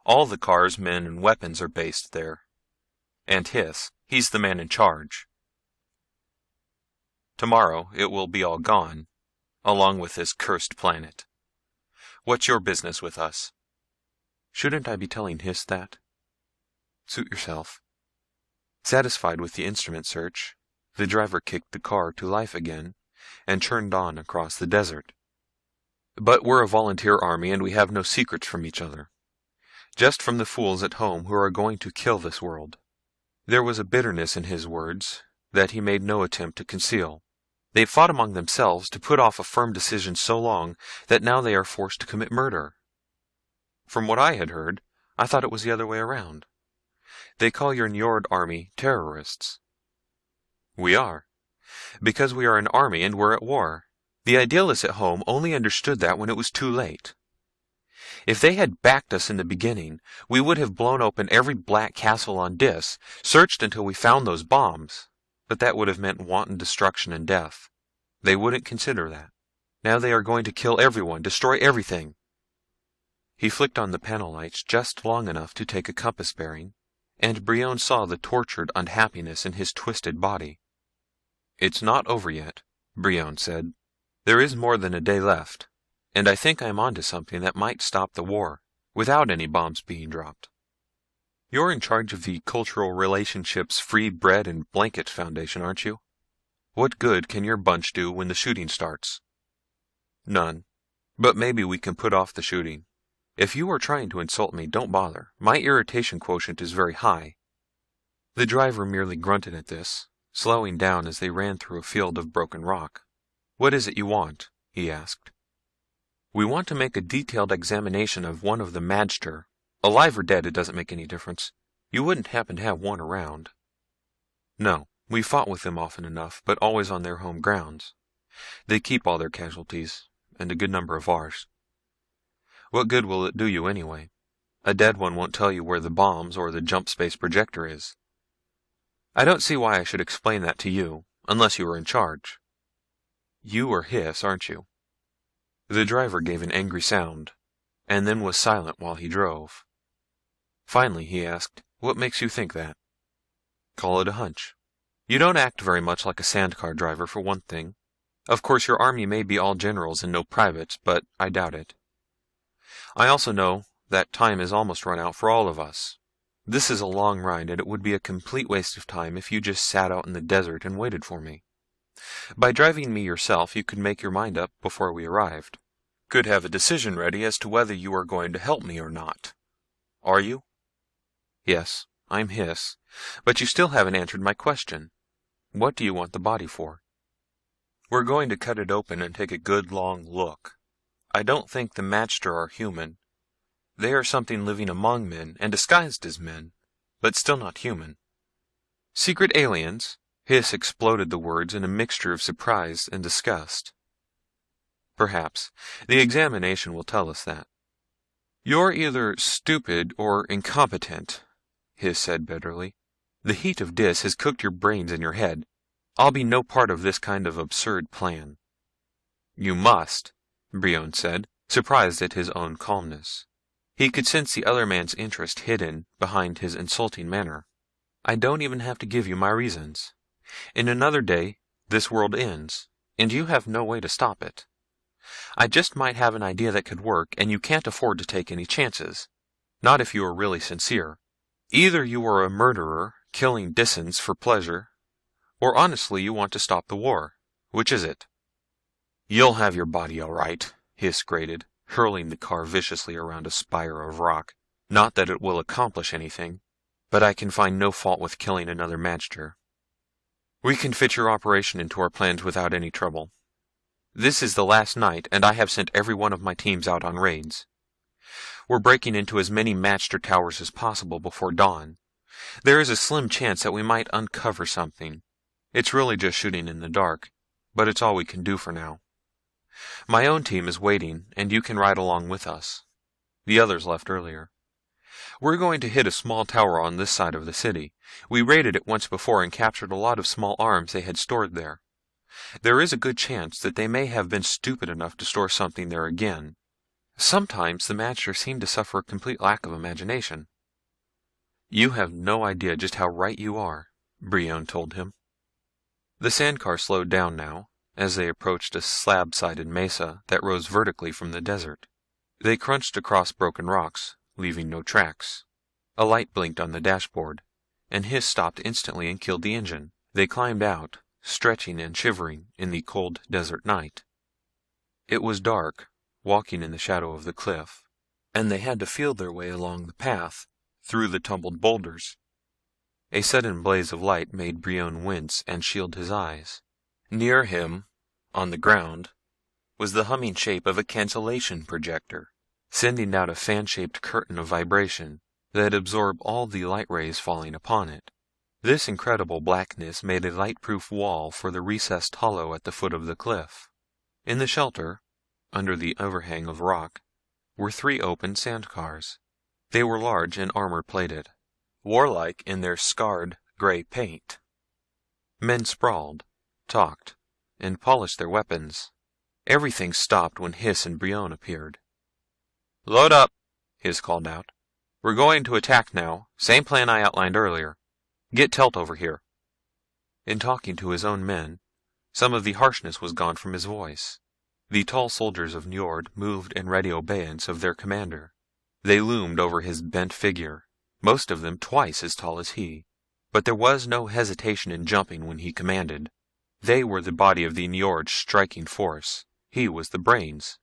Speaker 3: All the cars, men, and weapons are based there. And he's the man in charge. Tomorrow it will be all gone, along with this cursed planet. What's your business with us?" "Shouldn't I be telling Hiss that?" "Suit yourself." Satisfied with the instrument search, the driver kicked the car to life again and churned on across the desert. "But we're a volunteer army and we have no secrets from each other. Just from the fools at home who are going to kill this world." There was a bitterness in his words that he made no attempt to conceal. They've fought among themselves to put off a firm decision so long that now they are forced to commit murder. From what I had heard, I thought it was the other way around. They call your Njord army terrorists. We are. Because we are an army and we're at war. The idealists at home only understood that when it was too late. If they had backed us in the beginning, we would have blown open every black castle on Dis, searched until we found those bombs. But that would have meant wanton destruction and death. They wouldn't consider that. Now they are going to kill everyone, destroy everything. He flicked on the panel lights just long enough to take a compass bearing, and Brion saw the tortured unhappiness in his twisted body. "It's not over yet," Brion said. "There is more than a day left, and I think I'm onto something that might stop the war, without any bombs being dropped. You're in charge of the Cultural Relationships Free Bread and Blanket Foundation, aren't you? What good can your bunch do when the shooting starts?" "None. But maybe we can put off the shooting. If you are trying to insult me, don't bother. My irritation quotient is very high." The driver merely grunted at this, slowing down as they ran through a field of broken rock. "What is it you want?" he asked. "We want to make a detailed examination of one of the magter. Alive or dead, it doesn't make any difference. You wouldn't happen to have one around?" "No, we fought with them often enough, but always on their home grounds. They keep all their casualties, and a good number of ours." "What good will it do you anyway? A dead one won't tell you where the bombs or the jump space projector is." "I don't see why I should explain that to you, unless you are in charge. You are Hiss, aren't you?" The driver gave an angry sound, and then was silent while he drove. Finally he asked, "What makes you think that?" "Call it a hunch. You don't act very much like a sandcar driver, for one thing. Of course your army may be all generals and no privates, but I doubt it. I also know that time is almost run out for all of us. This is a long ride, and it would be a complete waste of time if you just sat out in the desert and waited for me. By driving me yourself, you could make your mind up before we arrived. Could have a decision ready as to whether you are going to help me or not. Are you?" "Yes, I'm Hiss, but you still haven't answered my question. What do you want the body for?" "We're going to cut it open and take a good long look. I don't think the magter are human. They are something living among men and disguised as men, but still not human." "Secret aliens?" Hiss exploded the words in a mixture of surprise and disgust. "Perhaps. The examination will tell us that." "You're either stupid or incompetent," Hiss said bitterly. "The heat of Dis has cooked your brains in your head. I'll be no part of this kind of absurd plan." "You must," Brion said, surprised at his own calmness. He could sense the other man's interest hidden behind his insulting manner. "I don't even have to give you my reasons. In another day, this world ends, and you have no way to stop it. I just might have an idea that could work, and you can't afford to take any chances. Not if you are really sincere. Either you are a murderer, killing Disans for pleasure, or honestly you want to stop the war. Which is it?" "You'll have your body all right," Hiss grated, hurling the car viciously around a spire of rock. "Not that it will accomplish anything, but I can find no fault with killing another magter. We can fit your operation into our plans without any trouble. This is the last night, and I have sent every one of my teams out on raids. We're breaking into as many magter towers as possible before dawn. There is a slim chance that we might uncover something. It's really just shooting in the dark, but it's all we can do for now. My own team is waiting, and you can ride along with us. The others left earlier. We're going to hit a small tower on this side of the city. We raided it once before and captured a lot of small arms they had stored there. There is a good chance that they may have been stupid enough to store something there again. Sometimes the magter seem to suffer a complete lack of imagination. You have no idea just how right you are, Brion told him. The sandcar slowed down now, as they approached a slab-sided mesa that rose vertically from the desert. They crunched across broken rocks, leaving no tracks. A light blinked on the dashboard, and Hiss stopped instantly and killed the engine. They climbed out, stretching and shivering in the cold desert night. It was dark, walking in the shadow of the cliff, and they had to feel their way along the path, through the tumbled boulders. A sudden blaze of light made Brion wince and shield his eyes. Near him, on the ground, was the humming shape of a cancellation projector, sending out a fan-shaped curtain of vibration that absorbed all the light rays falling upon it. This incredible blackness made a light-proof wall for the recessed hollow at the foot of the cliff. In the shelter, under the overhang of rock, were 3 open sandcars. They were large and armor-plated, warlike in their scarred gray paint. Men sprawled, talked, and polished their weapons. Everything stopped when Hiss and Brion appeared. "Load up," Hiss called out. "We're going to attack now, same plan I outlined earlier. Get Telt over here." In talking to his own men, some of the harshness was gone from his voice. The tall soldiers of Njord moved in ready obeyance of their commander. They loomed over his bent figure, most of them twice as tall as he. But there was no hesitation in jumping when he commanded. They were the body of the Njord striking force. He was the brains.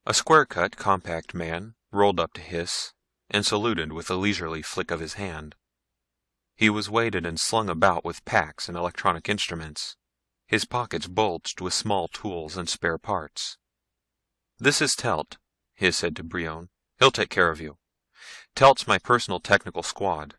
Speaker 3: A square-cut, compact man rolled up to Hiss and saluted with a leisurely flick of his hand. He was weighted and slung about with packs and electronic instruments. His pockets bulged with small tools and spare parts. "This is Telt," Hiss said to Brion. "He'll take care of you. Telt's my personal technical squad.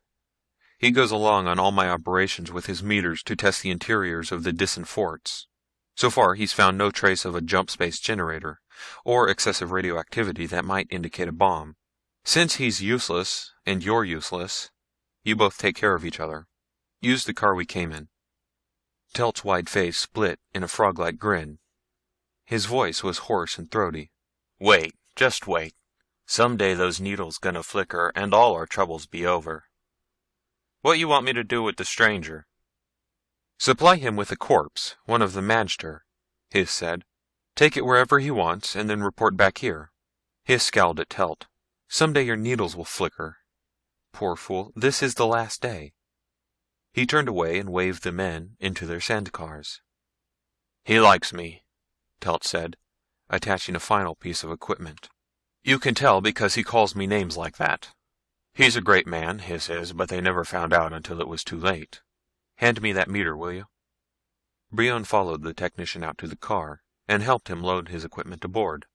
Speaker 3: He goes along on all my operations with his meters to test the interiors of the Disan forts. So far, he's found no trace of a jump space generator, or excessive radioactivity that might indicate a bomb. Since he's useless, and you're useless, you both take care of each other. Use the car we came in." Telt's wide face split in a frog-like grin. His voice was hoarse and throaty. "Wait, just wait. Someday those needles gonna flicker and all our troubles be over. What you want me to do with the stranger?" "Supply him with a corpse, one of the magter," Hiss said. "Take it wherever he wants, and then report back here." Hiss scowled at Telt. "Someday your needles will flicker. Poor fool, this is the last day." He turned away and waved the men into their sandcars. "He likes me," Telt said, attaching a final piece of equipment. "You can tell because he calls me names like that. He's a great man, Hiss is, but they never found out until it was too late. Hand me that meter, will you?" Brion followed the technician out to the car and helped him load his equipment aboard.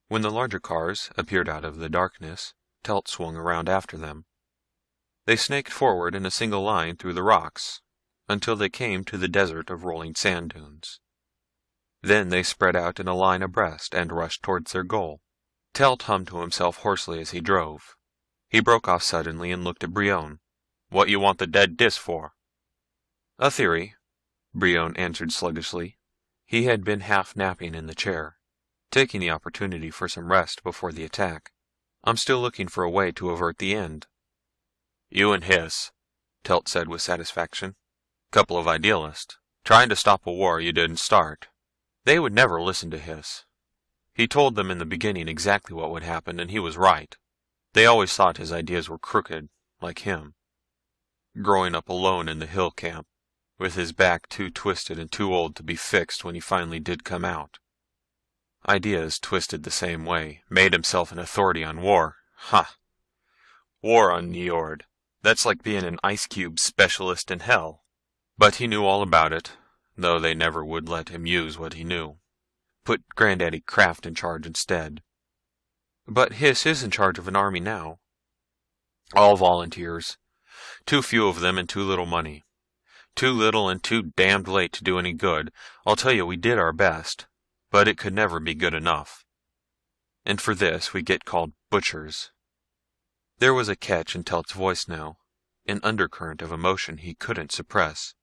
Speaker 3: When the larger cars appeared out of the darkness, Telt swung around after them. They snaked forward in a single line through the rocks until they came to the desert of rolling sand dunes. Then they spread out in a line abreast and rushed towards their goal. Telt hummed to himself hoarsely as he drove. He broke off suddenly and looked at Brion. "What you want the dead dis for?" "A theory," Brion answered sluggishly. He had been half napping in the chair, taking the opportunity for some rest before the attack. "I'm still looking for a way to avert the end." "You and Hiss," Telt said with satisfaction. "Couple of idealists, trying to stop a war you didn't start. They would never listen to Hiss. He told them in the beginning exactly what would happen, and he was right. They always thought his ideas were crooked, like him. Growing up alone in the hill camp, with his back too twisted and too old to be fixed when he finally did come out. Ideas twisted the same way, made himself an authority on war. Ha! War on Njord. That's like being an ice cube specialist in hell. But he knew all about it, though they never would let him use what he knew. Put Granddaddy Kraft in charge instead. But Hiss is in charge of an army now. All volunteers. Too few of them and too little money. Too little and too damned late to do any good. I'll tell you, we did our best, but it could never be good enough. And for this we get called butchers. There was a catch in Telt's voice now, an undercurrent of emotion he couldn't suppress.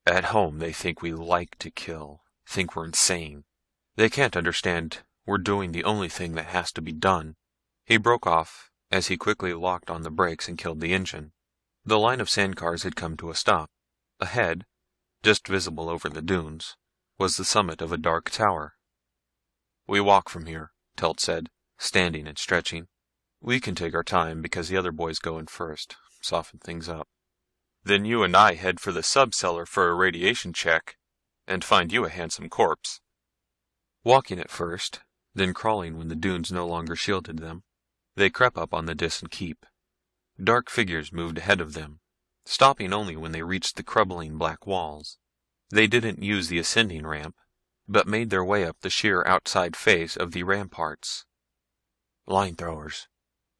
Speaker 3: At home they think we like to kill, think we're insane. They can't understand we're doing the only thing that has to be done. He broke off as he quickly locked on the brakes and killed the engine. The line of sandcars had come to a stop. Ahead, just visible over the dunes, was the summit of a dark tower. We walk from here, Telt said, standing and stretching. We can take our time because the other boys go in first, soften things up. Then you and I head for the sub-cellar for a radiation check, and find you a handsome corpse. Walking at first, then crawling when the dunes no longer shielded them, they crept up on the Disan keep. Dark figures moved ahead of them, stopping only when they reached the crumbling black walls. They didn't use the ascending ramp, but made their way up the sheer outside face of the ramparts. Line throwers,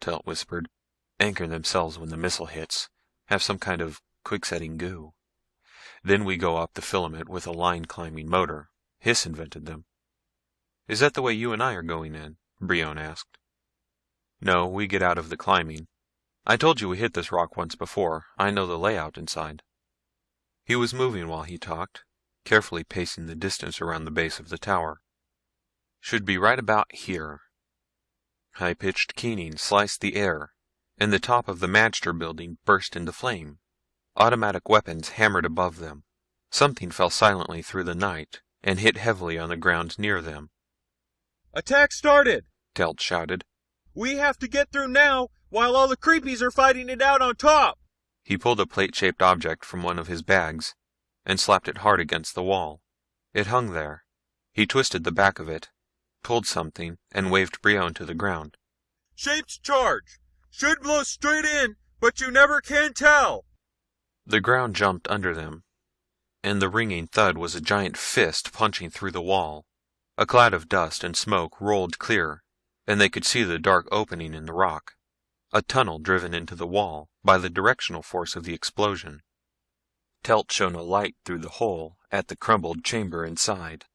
Speaker 3: Telt whispered. Anchor themselves when the missile hits. Have some kind of quick-setting goo. Then we go up the filament with a line-climbing motor. Hiss invented them. Is that the way you and I are going in? Brion asked. No, we get out of the climbing. I told you we hit this rock once before. I know the layout inside. He was moving while he talked, carefully pacing the distance around the base of the tower. Should be right about here. High-pitched keening sliced the air, and the top of the magter building burst into flame. Automatic weapons hammered above them. Something fell silently through the night and hit heavily on the ground near them.
Speaker 4: Attack started!
Speaker 3: Telt shouted.
Speaker 4: We have to get through now, while all the creepies are fighting it out on top!
Speaker 3: He pulled a plate-shaped object from one of his bags and slapped it hard against the wall. It hung there. He twisted the back of it, pulled something, and waved Brion to the ground.
Speaker 4: Shaped charge! Should blow straight in, but you never can tell!
Speaker 3: The ground jumped under them, and the ringing thud was a giant fist punching through the wall. A cloud of dust and smoke rolled clear, and they could see the dark opening in the rock, a tunnel driven into the wall by the directional force of the explosion. Telt shone a light through the hole at the crumbled chamber inside.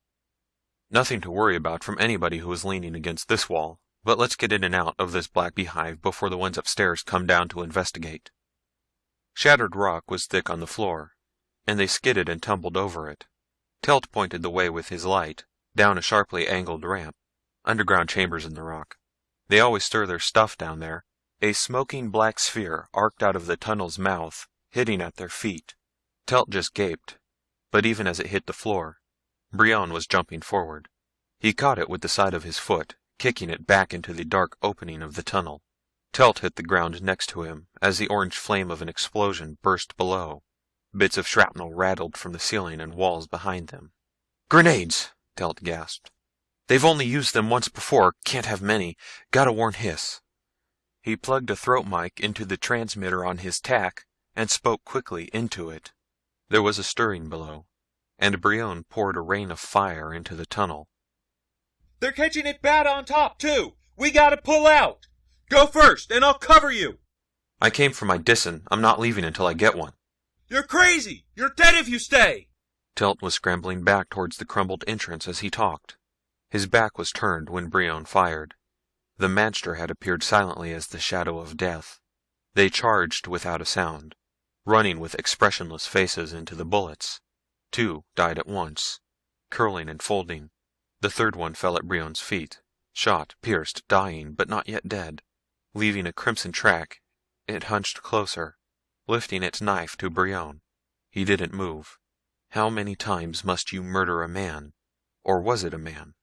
Speaker 3: Nothing to worry about from anybody who was leaning against this wall, but let's get in and out of this black beehive before the ones upstairs come down to investigate. Shattered rock was thick on the floor, and they skidded and tumbled over it. Telt pointed the way with his light, down a sharply angled ramp, underground chambers in the rock. They always stir their stuff down there. A smoking black sphere arced out of the tunnel's mouth, hitting at their feet. Telt just gaped, but even as it hit the floor, Brion was jumping forward. He caught it with the side of his foot, kicking it back into the dark opening of the tunnel. Telt hit the ground next to him as the orange flame of an explosion burst below. Bits of shrapnel rattled from the ceiling and walls behind them. Grenades! Telt gasped. They've only used them once before, can't have many. Gotta warn Hiss. He plugged a throat mic into the transmitter on his tack and spoke quickly into it. There was a stirring below, and Brion poured a rain of fire into the tunnel.
Speaker 4: They're catching it bad on top, too! We gotta pull out! Go first, and I'll cover you!
Speaker 3: I came for my Disan. I'm not leaving until I get one.
Speaker 4: You're crazy! You're dead if you stay!
Speaker 3: Telt was scrambling back towards the crumbled entrance as he talked. His back was turned when Brion fired. The magter had appeared silently as the shadow of death. They charged without a sound, running with expressionless faces into the bullets. 2 died at once, curling and folding. The third one fell at Brion's feet, shot, pierced, dying, but not yet dead. Leaving a crimson track, it hunched closer, lifting its knife to Brion. He didn't move. How many times must you murder a man? Or was it a man?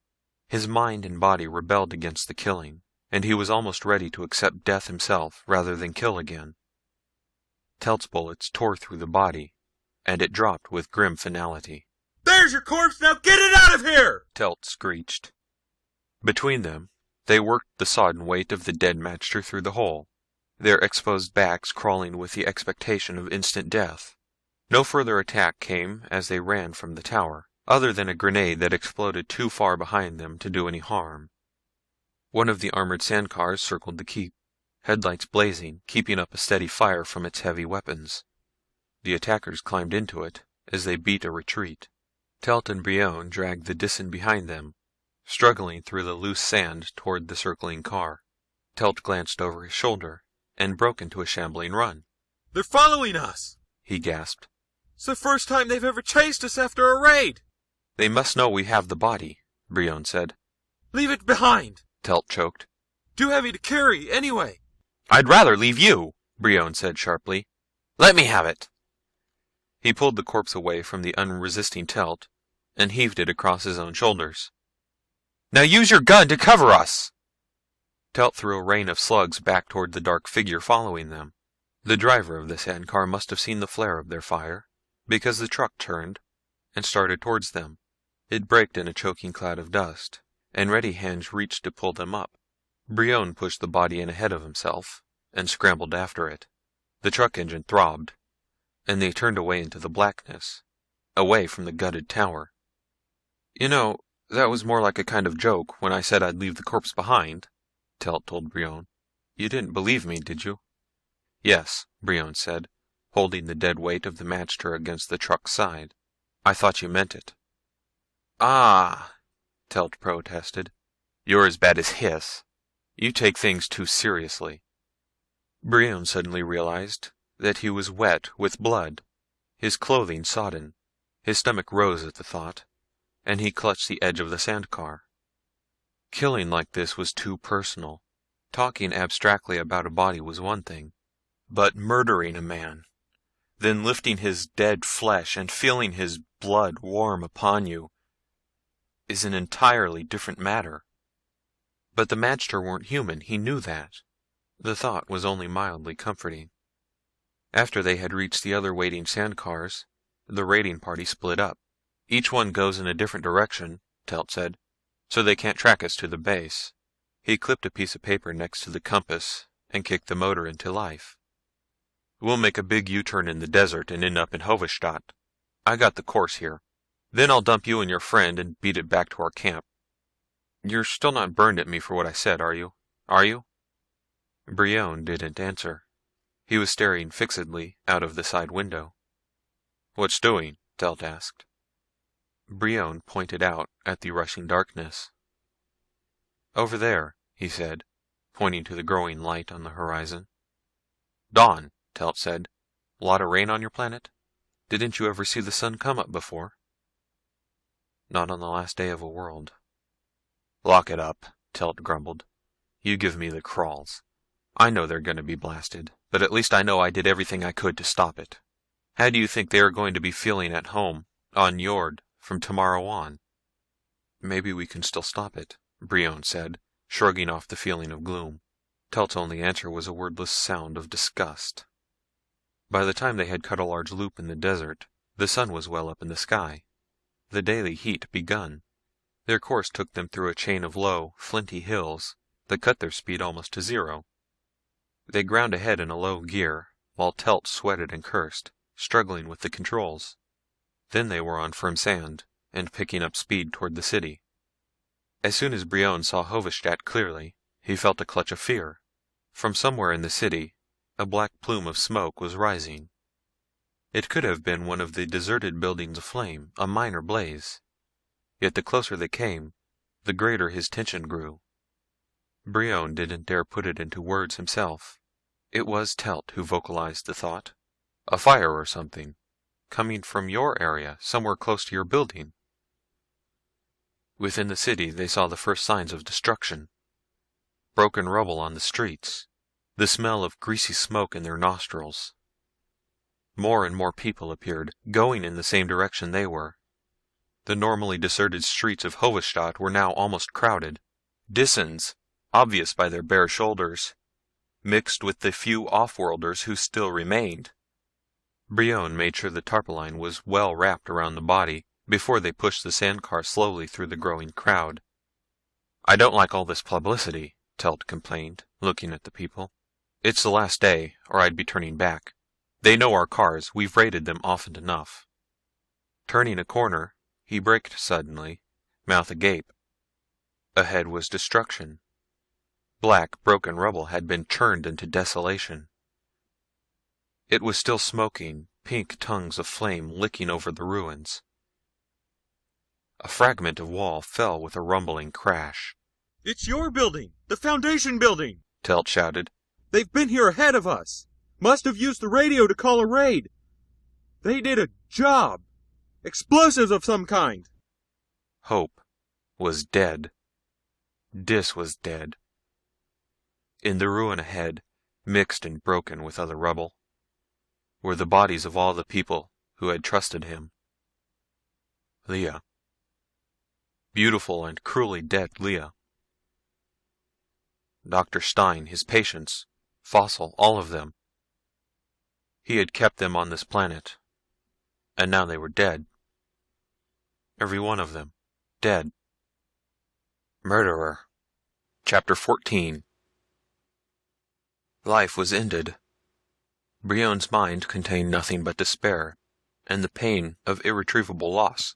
Speaker 3: His mind and body rebelled against the killing, and he was almost ready to accept death himself rather than kill again. Telt's bullets tore through the body, and it dropped with grim finality.
Speaker 4: There's your corpse, now get it out of here!
Speaker 3: Telt screeched. Between them, they worked the sodden weight of the dead magter through the hole, their exposed backs crawling with the expectation of instant death. No further attack came as they ran from the tower, other than a grenade that exploded too far behind them to do any harm. One of the armored sandcars circled the keep, headlights blazing, keeping up a steady fire from its heavy weapons. The attackers climbed into it as they beat a retreat. Telt and Brion dragged the Disan behind them, struggling through the loose sand toward the circling car. Telt glanced over his shoulder and broke into a shambling run.
Speaker 4: They're following us!
Speaker 3: He gasped.
Speaker 4: It's the first time they've ever chased us after a raid!
Speaker 3: They must know we have the body, Brion said.
Speaker 4: Leave it behind!
Speaker 3: Telt choked.
Speaker 4: Too heavy to carry, anyway.
Speaker 3: I'd rather leave you, Brion said sharply. Let me have it. He pulled the corpse away from the unresisting Telt and heaved it across his own shoulders. Now use your gun to cover us! Telt threw a rain of slugs back toward the dark figure following them. The driver of the sand car must have seen the flare of their fire, because the truck turned and started towards them. It braked in a choking cloud of dust, and ready hands reached to pull them up. Brion pushed the body in ahead of himself and scrambled after it. The truck engine throbbed, and they turned away into the blackness, away from the gutted tower. You know, that was more like a kind of joke when I said I'd leave the corpse behind, Telt told Brion. You didn't believe me, did you? Yes, Brion said, holding the dead weight of the magter against the truck's side. I thought you meant it. Ah, Telt protested. You're as bad as Hiss. You take things too seriously. Brion suddenly realized that he was wet with blood, his clothing sodden. His stomach rose at the thought, and he clutched the edge of the sandcar. Killing like this was too personal. Talking abstractly about a body was one thing, but murdering a man, then lifting his dead flesh and feeling his blood warm upon you, is an entirely different matter. But the magter weren't human, he knew that. The thought was only mildly comforting. After they had reached the other waiting sandcars, the raiding party split up. Each one goes in a different direction, Telt said, so they can't track us to the base. He clipped a piece of paper next to the compass and kicked the motor into life. We'll make a big U-turn in the desert and end up in Hovestadt. I got the course here. Then I'll dump you and your friend and beat it back to our camp. You're still not burned at me for what I said, are you? Are you? Brion didn't answer. He was staring fixedly out of the side window. What's doing? Telt asked. Brion pointed out at the rushing darkness. Over there, he said, pointing to the growing light on the horizon. Dawn, Telt said. Lot of rain on your planet? Didn't you ever see the sun come up before? Not on the last day of a world. Lock it up, Telt grumbled. You give me the crawls. I know they're going to be blasted, but at least I know I did everything I could to stop it. How do you think they are going to be feeling at home, on Yord, from tomorrow on? Maybe we can still stop it, Brion said, shrugging off the feeling of gloom. Telt's only answer was a wordless sound of disgust. By the time they had cut a large loop in the desert, the sun was well up in the sky. The daily heat begun. Their course took them through a chain of low, flinty hills that cut their speed almost to zero. They ground ahead in a low gear, while Telt sweated and cursed, struggling with the controls. Then they were on firm sand, and picking up speed toward the city. As soon as Brion saw Hovestadt clearly, he felt a clutch of fear. From somewhere in the city, a black plume of smoke was rising. It could have been one of the deserted buildings aflame, a minor blaze. Yet the closer they came, the greater his tension grew. Brion didn't dare put it into words himself. It was Telt who vocalized the thought. A fire or something, coming from your area, somewhere close to your building. Within the city they saw the first signs of destruction. Broken rubble on the streets, the smell of greasy smoke in their nostrils. More and more people appeared, going in the same direction they were. The normally deserted streets of Hovestadt were now almost crowded. Disans, obvious by their bare shoulders, mixed with the few off-worlders who still remained. Brion made sure the tarpaulin was well wrapped around the body before they pushed the sandcar slowly through the growing crowd. I don't like all this publicity, Telt complained, looking at the people. It's the last day, or I'd be turning back. They know our cars, we've raided them often enough. Turning a corner, he braked suddenly, mouth agape. Ahead was destruction. Black, broken rubble had been churned into desolation. It was still smoking, pink tongues of flame licking over the ruins. A fragment of wall fell with a rumbling crash.
Speaker 4: It's your building! The Foundation building!
Speaker 3: Telt shouted.
Speaker 4: They've been here ahead of us! Must have used the radio to call a raid! They did a job! Explosives of some kind!
Speaker 3: Hope was dead. Dis was dead. In the ruin ahead, mixed and broken with other rubble, were the bodies of all the people who had trusted him. Leah. Beautiful and cruelly dead Leah. Dr. Stein, his patients, Fossil, all of them. He had kept them on this planet, and now they were dead. Every one of them, dead. Murderer. Chapter 14. Life was ended. Brion's mind contained nothing but despair, and the pain of irretrievable loss.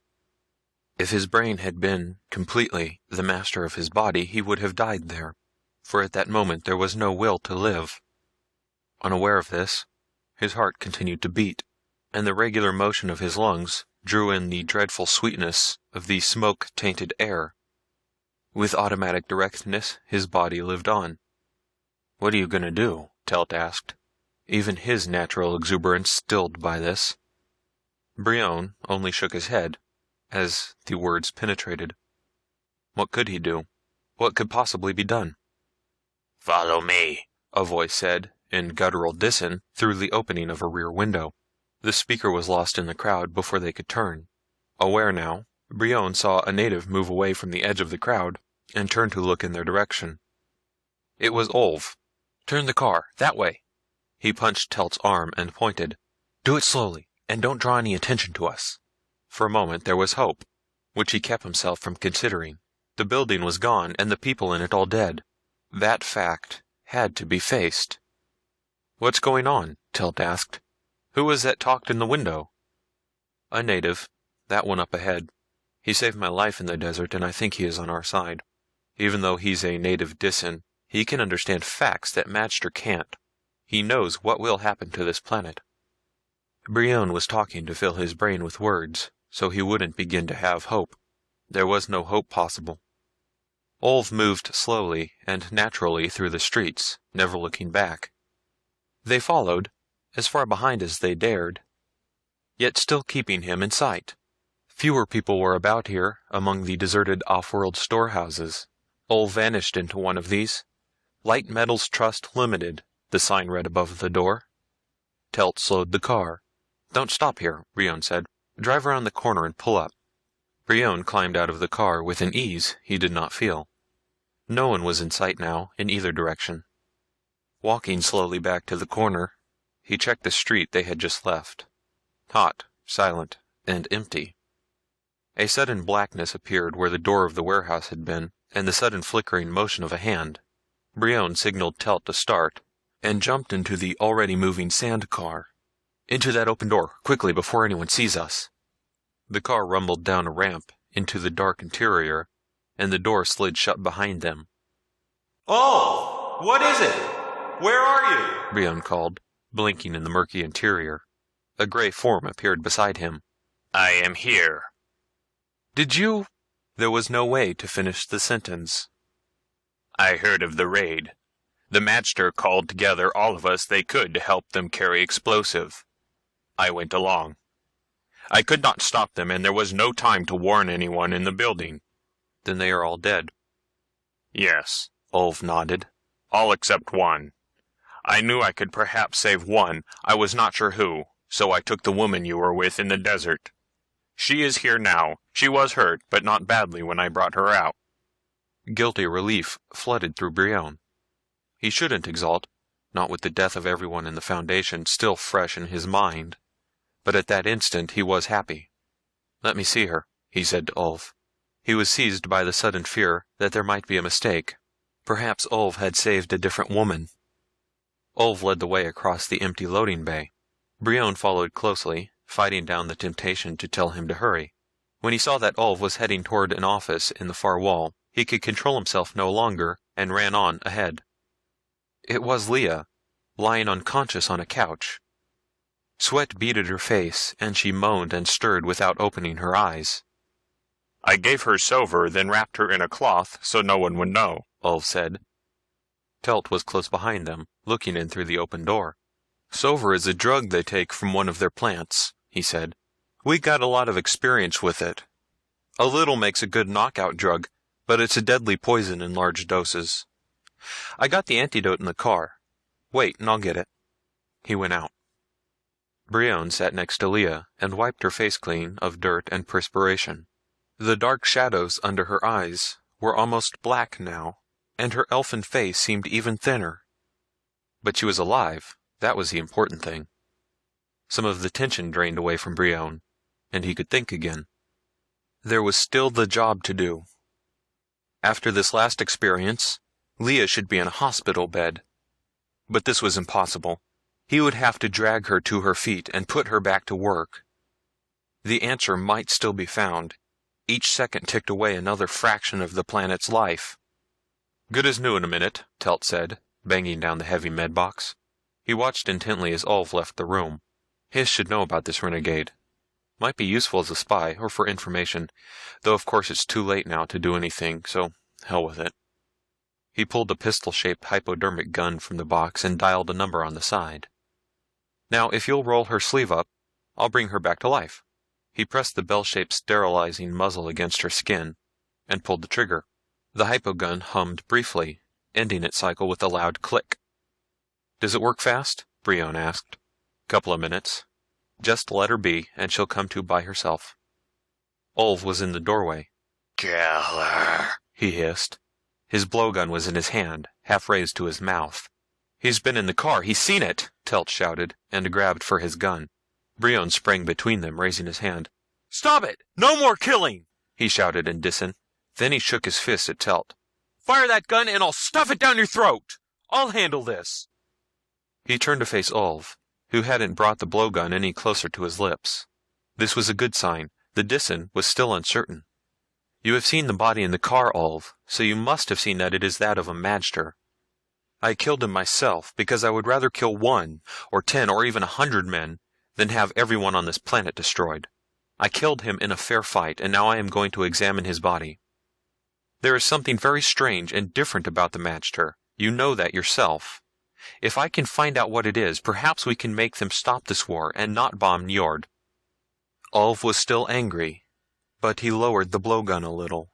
Speaker 3: If his brain had been completely the master of his body, he would have died there, for at that moment there was no will to live. Unaware of this, his heart continued to beat, and the regular motion of his lungs drew in the dreadful sweetness of the smoke-tainted air. With automatic directness, his body lived on. "What are you going to do?" Telt asked, even his natural exuberance stilled by this. Brion only shook his head, as the words penetrated. What could he do? What could possibly be done? "Follow me," a voice said, in guttural Disan, through the opening of a rear window. The speaker was lost in the crowd before they could turn. Aware now, Brion saw a native move away from the edge of the crowd, and turned to look in their direction. It was Olv. "Turn the car, that way." He punched Telt's arm and pointed. "Do it slowly, and don't draw any attention to us." For a moment there was hope, which he kept himself from considering. The building was gone, and the people in it all dead. That fact had to be faced. "What's going on?" Telt asked. "Who was that talked in the window?" "A native, that one up ahead. He saved my life in the desert, and I think he is on our side. Even though he's a native Disan, he can understand facts that magter can't. He knows what will happen to this planet." Brion was talking to fill his brain with words, so he wouldn't begin to have hope. There was no hope possible. Olv moved slowly and naturally through the streets, never looking back. They followed, as far behind as they dared, yet still keeping him in sight. Fewer people were about here, among the deserted off-world storehouses. Olv vanished into one of these. "Light Metals Trust Limited," the sign read above the door. Telt slowed the car. "Don't stop here," Brion said. "Drive around the corner and pull up." Brion climbed out of the car with an ease he did not feel. No one was in sight now, in either direction. Walking slowly back to the corner, he checked the street they had just left. Hot, silent, and empty. A sudden blackness appeared where the door of the warehouse had been, and the sudden flickering motion of a hand. Brion signaled Telt to start, and jumped into the already moving sand car. "Into that open door, quickly, before anyone sees us." The car rumbled down a ramp into the dark interior, and the door slid shut behind them.
Speaker 4: "Oh! What is it? Where are you?"
Speaker 3: Brion called, blinking in the murky interior. A gray form appeared beside him.
Speaker 2: "I am here."
Speaker 3: "Did you—" There was no way to finish the sentence.
Speaker 2: "I heard of the raid. The magter called together all of us they could to help them carry explosive. I went along. I could not stop them, and there was no time to warn anyone in the building."
Speaker 3: "Then they are all dead."
Speaker 2: "Yes,"
Speaker 3: Olv nodded.
Speaker 2: "All except one. I knew I could perhaps save one. I was not sure who, so I took the woman you were with in the desert. She is here now. She was hurt, but not badly when I brought her out."
Speaker 3: Guilty relief flooded through Brion. He shouldn't exult, not with the death of everyone in the Foundation still fresh in his mind. But at that instant he was happy. "Let me see her," he said to Olv. He was seized by the sudden fear that there might be a mistake. Perhaps Olv had saved a different woman. Olv led the way across the empty loading bay. Brion followed closely, fighting down the temptation to tell him to hurry. When he saw that Olv was heading toward an office in the far wall, he could control himself no longer and ran on ahead. It was Leah, lying unconscious on a couch. Sweat beaded her face, and she moaned and stirred without opening her eyes.
Speaker 5: I gave her silver, then wrapped her in a cloth so no one would know,
Speaker 3: Ulf said. Telt was close behind them, looking in through the open door. Silver is a drug they take from one of their plants, he said. We got a lot of experience with it. A little makes a good knockout drug, but it's a deadly poison in large doses. I got the antidote in the car. Wait, and I'll get it. He went out. Brion sat next to Leah and wiped her face clean of dirt and perspiration. The dark shadows under her eyes were almost black now, and her elfin face seemed even thinner. But she was alive, that was the important thing. Some of the tension drained away from Brion, and he could think again. There was still the job to do. After this last experience, Leah should be in a hospital bed. But this was impossible. He would have to drag her to her feet and put her back to work. The answer might still be found. Each second ticked away another fraction of the planet's life. Good as new in a minute, Telt said, banging down the heavy med box. He watched intently as Ulf left the room. Hiss should know about this renegade. Might be useful as a spy, or for information, though of course it's too late now to do anything, so hell with it. He pulled a pistol-shaped hypodermic gun from the box and dialed a number on the side. Now, if you'll roll her sleeve up, I'll bring her back to life. He pressed the bell-shaped sterilizing muzzle against her skin, and pulled the trigger. The hypogun hummed briefly, ending its cycle with a loud click. Does it work fast? Brion asked. Couple of minutes. Just let her be, and she'll come to by herself. Ulf was in the doorway.
Speaker 5: Kill her,
Speaker 3: he hissed. His blowgun was in his hand, half raised to his mouth. He's been in the car, he's seen it, Telt shouted, and grabbed for his gun. Brion sprang between them, raising his hand. Stop it! No more killing! He shouted in Disan. Then he shook his fist at Telt. Fire that gun and I'll stuff it down your throat! I'll handle this! He turned to face Ulf, who hadn't brought the blowgun any closer to his lips. This was a good sign. The Disan was still uncertain. You have seen the body in the car, Ulf, so you must have seen that it is that of a magter. I killed him myself, because I would rather kill 1, or 10, or even 100 men, than have everyone on this planet destroyed. I killed him in a fair fight, and now I am going to examine his body. There is something very strange and different about the magter. You know that yourself. If I can find out what it is, perhaps we can make them stop this war and not bomb Njord. Ulf was still angry, but he lowered the blowgun a little.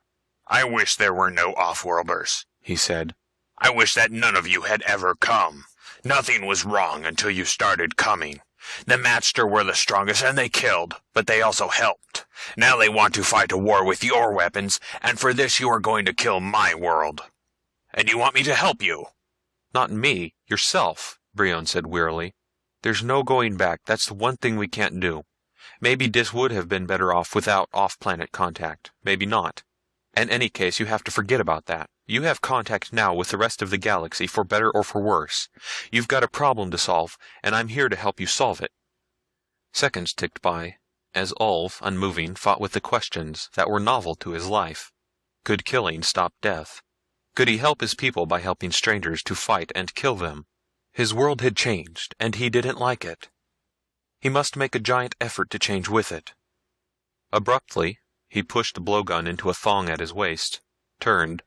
Speaker 5: I wish there were no off-worlders,
Speaker 3: he said.
Speaker 5: I wish that none of you had ever come. Nothing was wrong until you started coming. The magter were the strongest and they killed, but they also helped. Now they want to fight a war with your weapons, and for this you are going to kill my world. And you want me to help you?
Speaker 3: Not me, yourself, Brion said wearily. There's no going back, that's the one thing we can't do. Maybe Dis would have been better off without off-planet contact, maybe not. In any case, you have to forget about that. You have contact now with the rest of the galaxy, for better or for worse. You've got a problem to solve, and I'm here to help you solve it. Seconds ticked by, as Ulf, unmoving, fought with the questions that were novel to his life. Could killing stop death? Could he help his people by helping strangers to fight and kill them? His world had changed, and he didn't like it. He must make a giant effort to change with it. Abruptly, he pushed the blowgun into a thong at his waist, turned,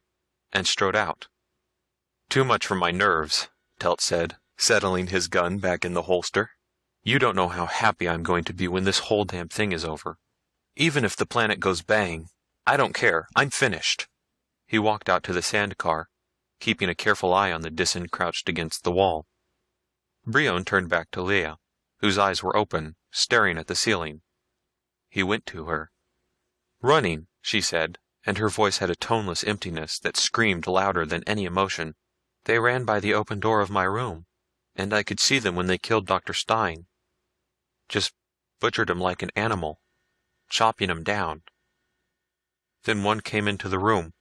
Speaker 3: and strode out. Too much for my nerves, Telt said, settling his gun back in the holster. You don't know how happy I'm going to be when this whole damn thing is over. Even if the planet goes bang, I don't care, I'm finished. He walked out to the sand car, keeping a careful eye on the Disan crouched against the wall. Brion turned back to Leah, whose eyes were open, staring at the ceiling. He went to her. Running, she said, and her voice had a toneless emptiness that screamed louder than any emotion. They ran by the open door of my room, and I could see them when they killed Dr. Stein. Just butchered him like an animal, chopping him down. Then one came into the room,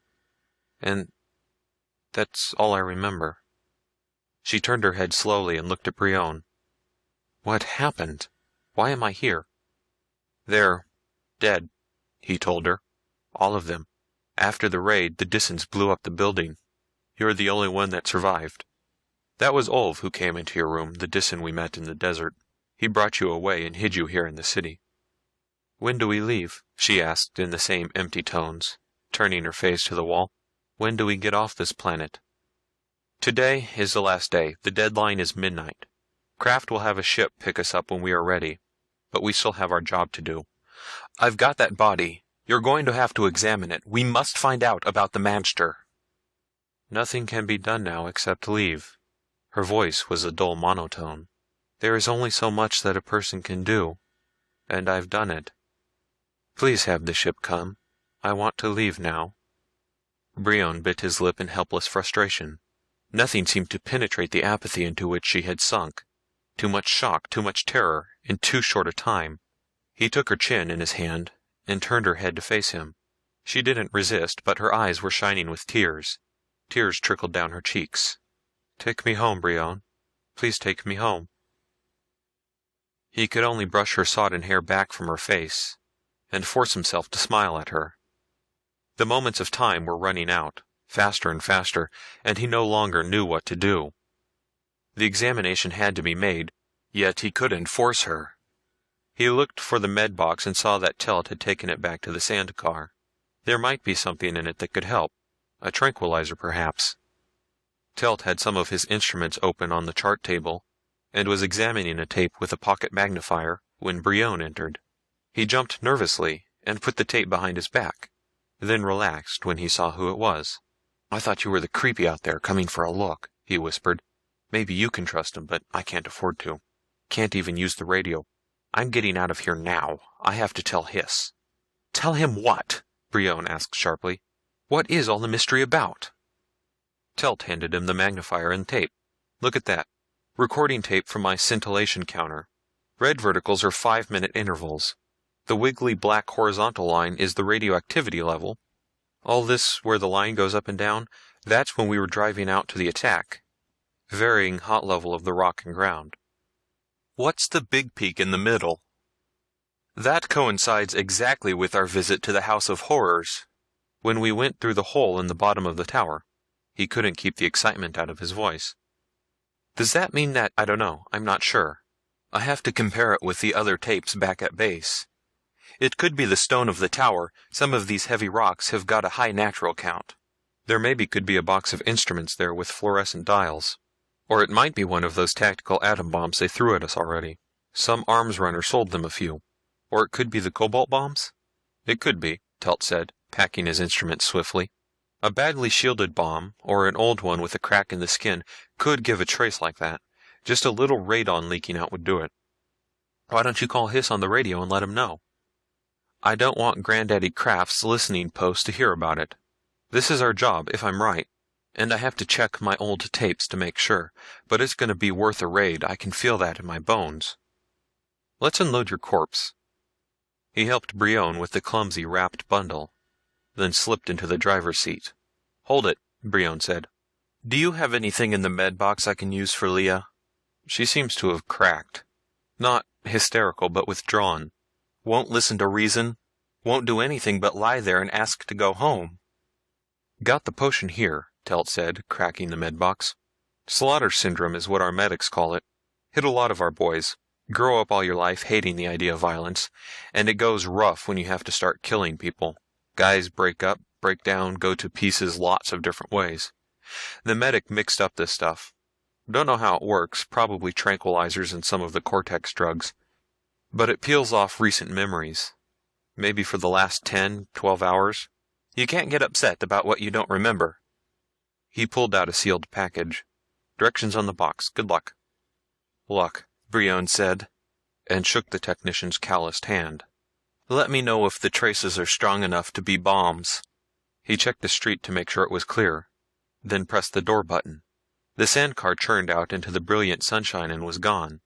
Speaker 3: and that's all I remember. She turned her head slowly and looked at Brion. What happened? Why am I here? They're dead, he told her. All of them. After the raid, the Disans blew up the building. You're the only one that survived. That was Ulf who came into your room, the Disan we met in the desert. He brought you away and hid you here in the city. When do we leave? She asked in the same empty tones, turning her face to the wall. When do we get off this planet? Today is the last day. The deadline is midnight. Kraft will have a ship pick us up when we are ready, but we still have our job to do. I've got that body. You're going to have to examine it. We must find out about the magter. Nothing can be done now except leave. Her voice was a dull monotone. There is only so much that a person can do, and I've done it. Please have the ship come. I want to leave now. Brion bit his lip in helpless frustration. Nothing seemed to penetrate the apathy into which she had sunk. Too much shock, too much terror, in too short a time. He took her chin in his hand and turned her head to face him. She didn't resist, but her eyes were shining with tears. Tears trickled down her cheeks. Take me home, Brion. Please take me home. He could only brush her sodden hair back from her face and force himself to smile at her. The moments of time were running out, faster and faster, and he no longer knew what to do. The examination had to be made, yet he couldn't force her. He looked for the med box and saw that Telt had taken it back to the sand car. There might be something in it that could help. A tranquilizer, perhaps. Telt had some of his instruments open on the chart table, and was examining a tape with a pocket magnifier when Brion entered. He jumped nervously and put the tape behind his back, then relaxed when he saw who it was. I thought you were the creepy out there coming for a look, he whispered. Maybe you can trust him, but I can't afford to. Can't even use the radio. I'm getting out of here now. I have to tell Hiss. Tell him what? Brion asked sharply. What is all the mystery about? Telt handed him the magnifier and tape. Look at that. Recording tape from my scintillation counter. Red verticals are 5-minute intervals. The wiggly black horizontal line is the radioactivity level. All this where the line goes up and down, that's when we were driving out to the attack. Varying hot level of the rock and ground. What's the big peak in the middle? That coincides exactly with our visit to the House of Horrors, when we went through the hole in the bottom of the tower. He couldn't keep the excitement out of his voice. Does that mean that, I don't know, I'm not sure. I have to compare it with the other tapes back at base. It could be the stone of the tower. Some of these heavy rocks have got a high natural count. There maybe could be a box of instruments there with fluorescent dials. Or it might be one of those tactical atom bombs they threw at us already. Some arms runner sold them a few. Or it could be the cobalt bombs? It could be, Telt said, packing his instruments swiftly. A badly shielded bomb, or an old one with a crack in the skin, could give a trace like that. Just a little radon leaking out would do it. Why don't you call Hiss on the radio and let him know? I don't want Granddaddy Kraft's listening post to hear about it. This is our job, if I'm right. And I have to check my old tapes to make sure, but it's going to be worth a raid. I can feel that in my bones. Let's unload your corpse. He helped Brion with the clumsy wrapped bundle, then slipped into the driver's seat. Hold it, Brion said. Do you have anything in the med box I can use for Leah? She seems to have cracked. Not hysterical, but withdrawn. Won't listen to reason. Won't do anything but lie there and ask to go home. Got the potion here, Telt said, cracking the med box. Slaughter syndrome is what our medics call it. Hit a lot of our boys. Grow up all your life hating the idea of violence, and it goes rough when you have to start killing people. Guys break up, break down, go to pieces lots of different ways. The medic mixed up this stuff. Don't know how it works, probably tranquilizers and some of the cortex drugs. But it peels off recent memories. Maybe for the last 10, 12 hours. You can't get upset about what you don't remember. He pulled out a sealed package. Directions on the box. Good luck. Luck, Brion said, and shook the technician's calloused hand. Let me know if the traces are strong enough to be bombs. He checked the street to make sure it was clear, then pressed the door button. The sandcar churned out into the brilliant sunshine and was gone,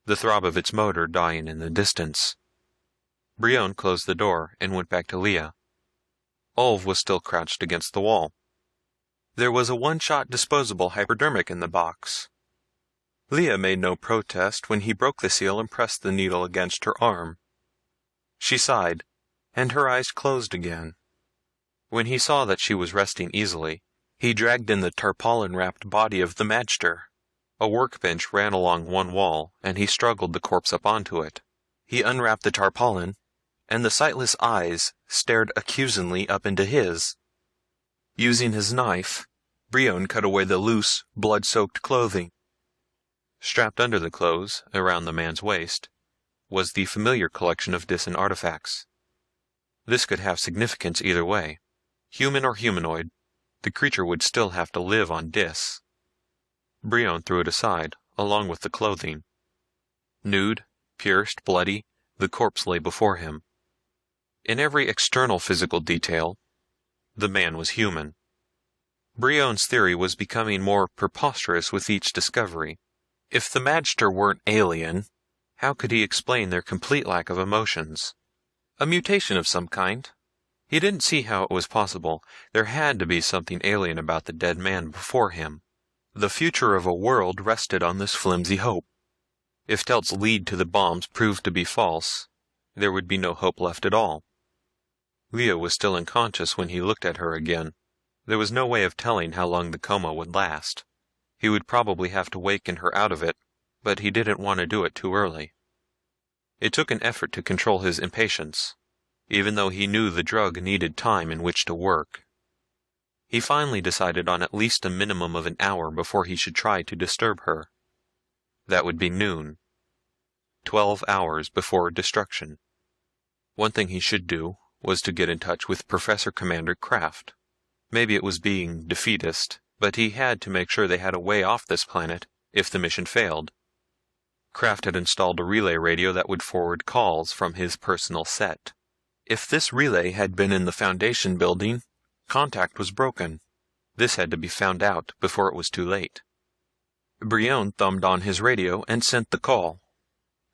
Speaker 3: the throb of its motor dying in the distance. Brion closed the door and went back to Leah. Ulv was still crouched against the wall. There was a one-shot disposable hypodermic in the box. Leah made no protest when he broke the seal and pressed the needle against her arm. She sighed, and her eyes closed again. When he saw that she was resting easily, he dragged in the tarpaulin-wrapped body of the magter. A workbench ran along one wall, and he struggled the corpse up onto it. He unwrapped the tarpaulin, and the sightless eyes stared accusingly up into his. Using his knife, Brion cut away the loose, blood-soaked clothing. Strapped under the clothes, around the man's waist, was the familiar collection of Disan artifacts. This could have significance either way. Human or humanoid, the creature would still have to live on Dis. Brion threw it aside, along with the clothing. Nude, pierced, bloody, the corpse lay before him. In every external physical detail, the man was human. Brion's theory was becoming more preposterous with each discovery. If the magter weren't alien, how could he explain their complete lack of emotions? A mutation of some kind? He didn't see how it was possible. There had to be something alien about the dead man before him. The future of a world rested on this flimsy hope. If Telt's lead to the bombs proved to be false, there would be no hope left at all. Leah was still unconscious when he looked at her again. There was no way of telling how long the coma would last. He would probably have to waken her out of it, but he didn't want to do it too early. It took an effort to control his impatience, even though he knew the drug needed time in which to work. He finally decided on at least a minimum of an hour before he should try to disturb her. That would be noon. 12 hours before destruction. One thing he should do was to get in touch with Professor Commander Kraft. Maybe it was being defeatist, but he had to make sure they had a way off this planet if the mission failed. Kraft had installed a relay radio that would forward calls from his personal set. If this relay had been in the Foundation building, contact was broken. This had to be found out before it was too late. Brion thumbed on his radio and sent the call.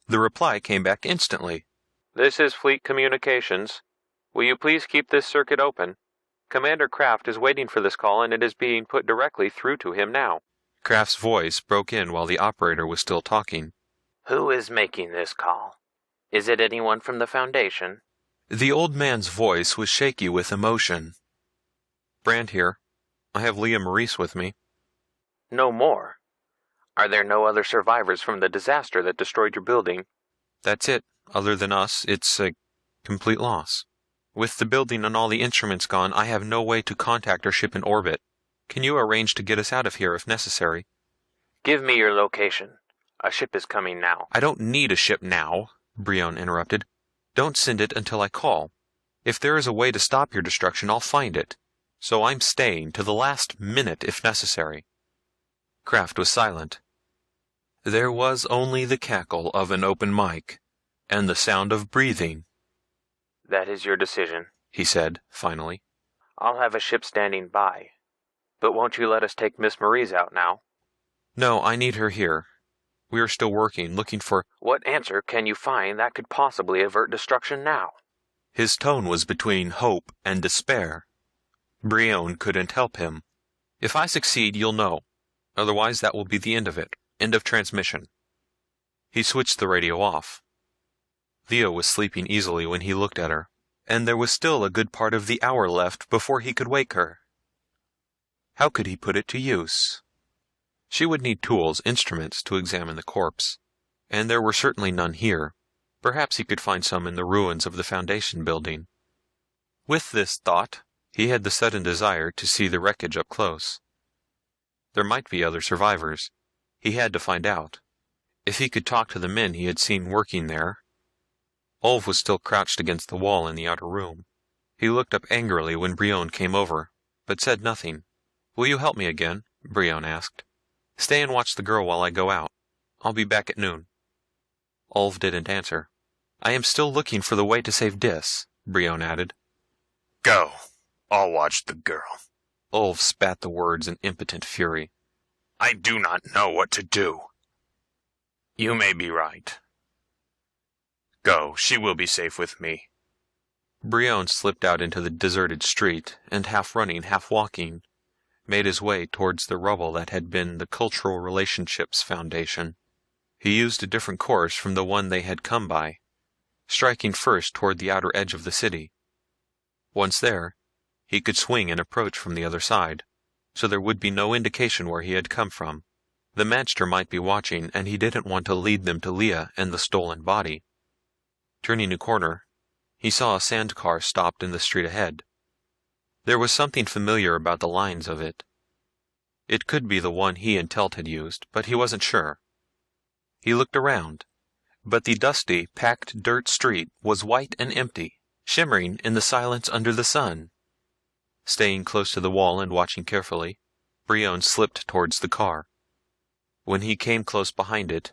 Speaker 3: The reply came back instantly. "This is Fleet Communications. Will you please keep this circuit open? Commander Kraft is waiting for this call and it is being put directly through to him now." Kraft's voice broke in while the operator was still talking.
Speaker 6: "Who is making this call? Is it anyone from the Foundation?"
Speaker 3: The old man's voice was shaky with emotion. "Brandd here. I have Leah Maurice with me."
Speaker 6: "No more? Are there no other survivors from the disaster that destroyed your building?"
Speaker 3: "That's it. Other than us, it's a complete loss. With the building and all the instruments gone, I have no way to contact our ship in orbit. Can you arrange to get us out of here if necessary?"
Speaker 6: "Give me your location. A ship is coming now."
Speaker 3: "I don't need a ship now," Brion interrupted. "Don't send it until I call. If there is a way to stop your destruction, I'll find it. So I'm staying to the last minute if necessary." Kraft was silent. There was only the cackle of an open mic, and the sound of breathing.
Speaker 6: "That is your decision,"
Speaker 3: he said, finally.
Speaker 6: "I'll have a ship standing by. But won't you let us take Miss Maurice out now?"
Speaker 3: "No, I need her here. We are still working, looking for—"
Speaker 6: "What answer can you find that could possibly avert destruction now?"
Speaker 3: His tone was between hope and despair. Brion couldn't help him. "If I succeed, you'll know. Otherwise, that will be the end of it. End of transmission." He switched the radio off. Leah was sleeping easily when he looked at her, and there was still a good part of the hour left before he could wake her. How could he put it to use? She would need tools, instruments to examine the corpse, and there were certainly none here. Perhaps he could find some in the ruins of the Foundation building. With this thought, he had the sudden desire to see the wreckage up close. There might be other survivors. He had to find out. If he could talk to the men he had seen working there. Ulf was still crouched against the wall in the outer room. He looked up angrily when Brion came over, but said nothing. "Will you help me again?" Brion asked. "Stay and watch the girl while I go out. I'll be back at noon." Ulf didn't answer. "I am still looking for the way to save Dis," Brion added.
Speaker 5: "Go. I'll watch the girl."
Speaker 3: Ulf spat the words in impotent fury.
Speaker 5: "I do not know what to do." "You may be right. Go, she will be safe with me."
Speaker 3: Brion slipped out into the deserted street, and half running, half walking, made his way towards the rubble that had been the Cultural Relationships Foundation. He used a different course from the one they had come by, striking first toward the outer edge of the city. Once there, he could swing and approach from the other side, so there would be no indication where he had come from, The magter might be watching, and he didn't want to lead them to Leah and the stolen body. Turning a corner, he saw a sand car stopped in the street ahead. There was something familiar about the lines of it. It could be the one he and Telt had used, but he wasn't sure. He looked around, but the dusty, packed dirt street was white and empty, shimmering in the silence under the sun. Staying close to the wall and watching carefully, Brion slipped towards the car. When he came close behind it,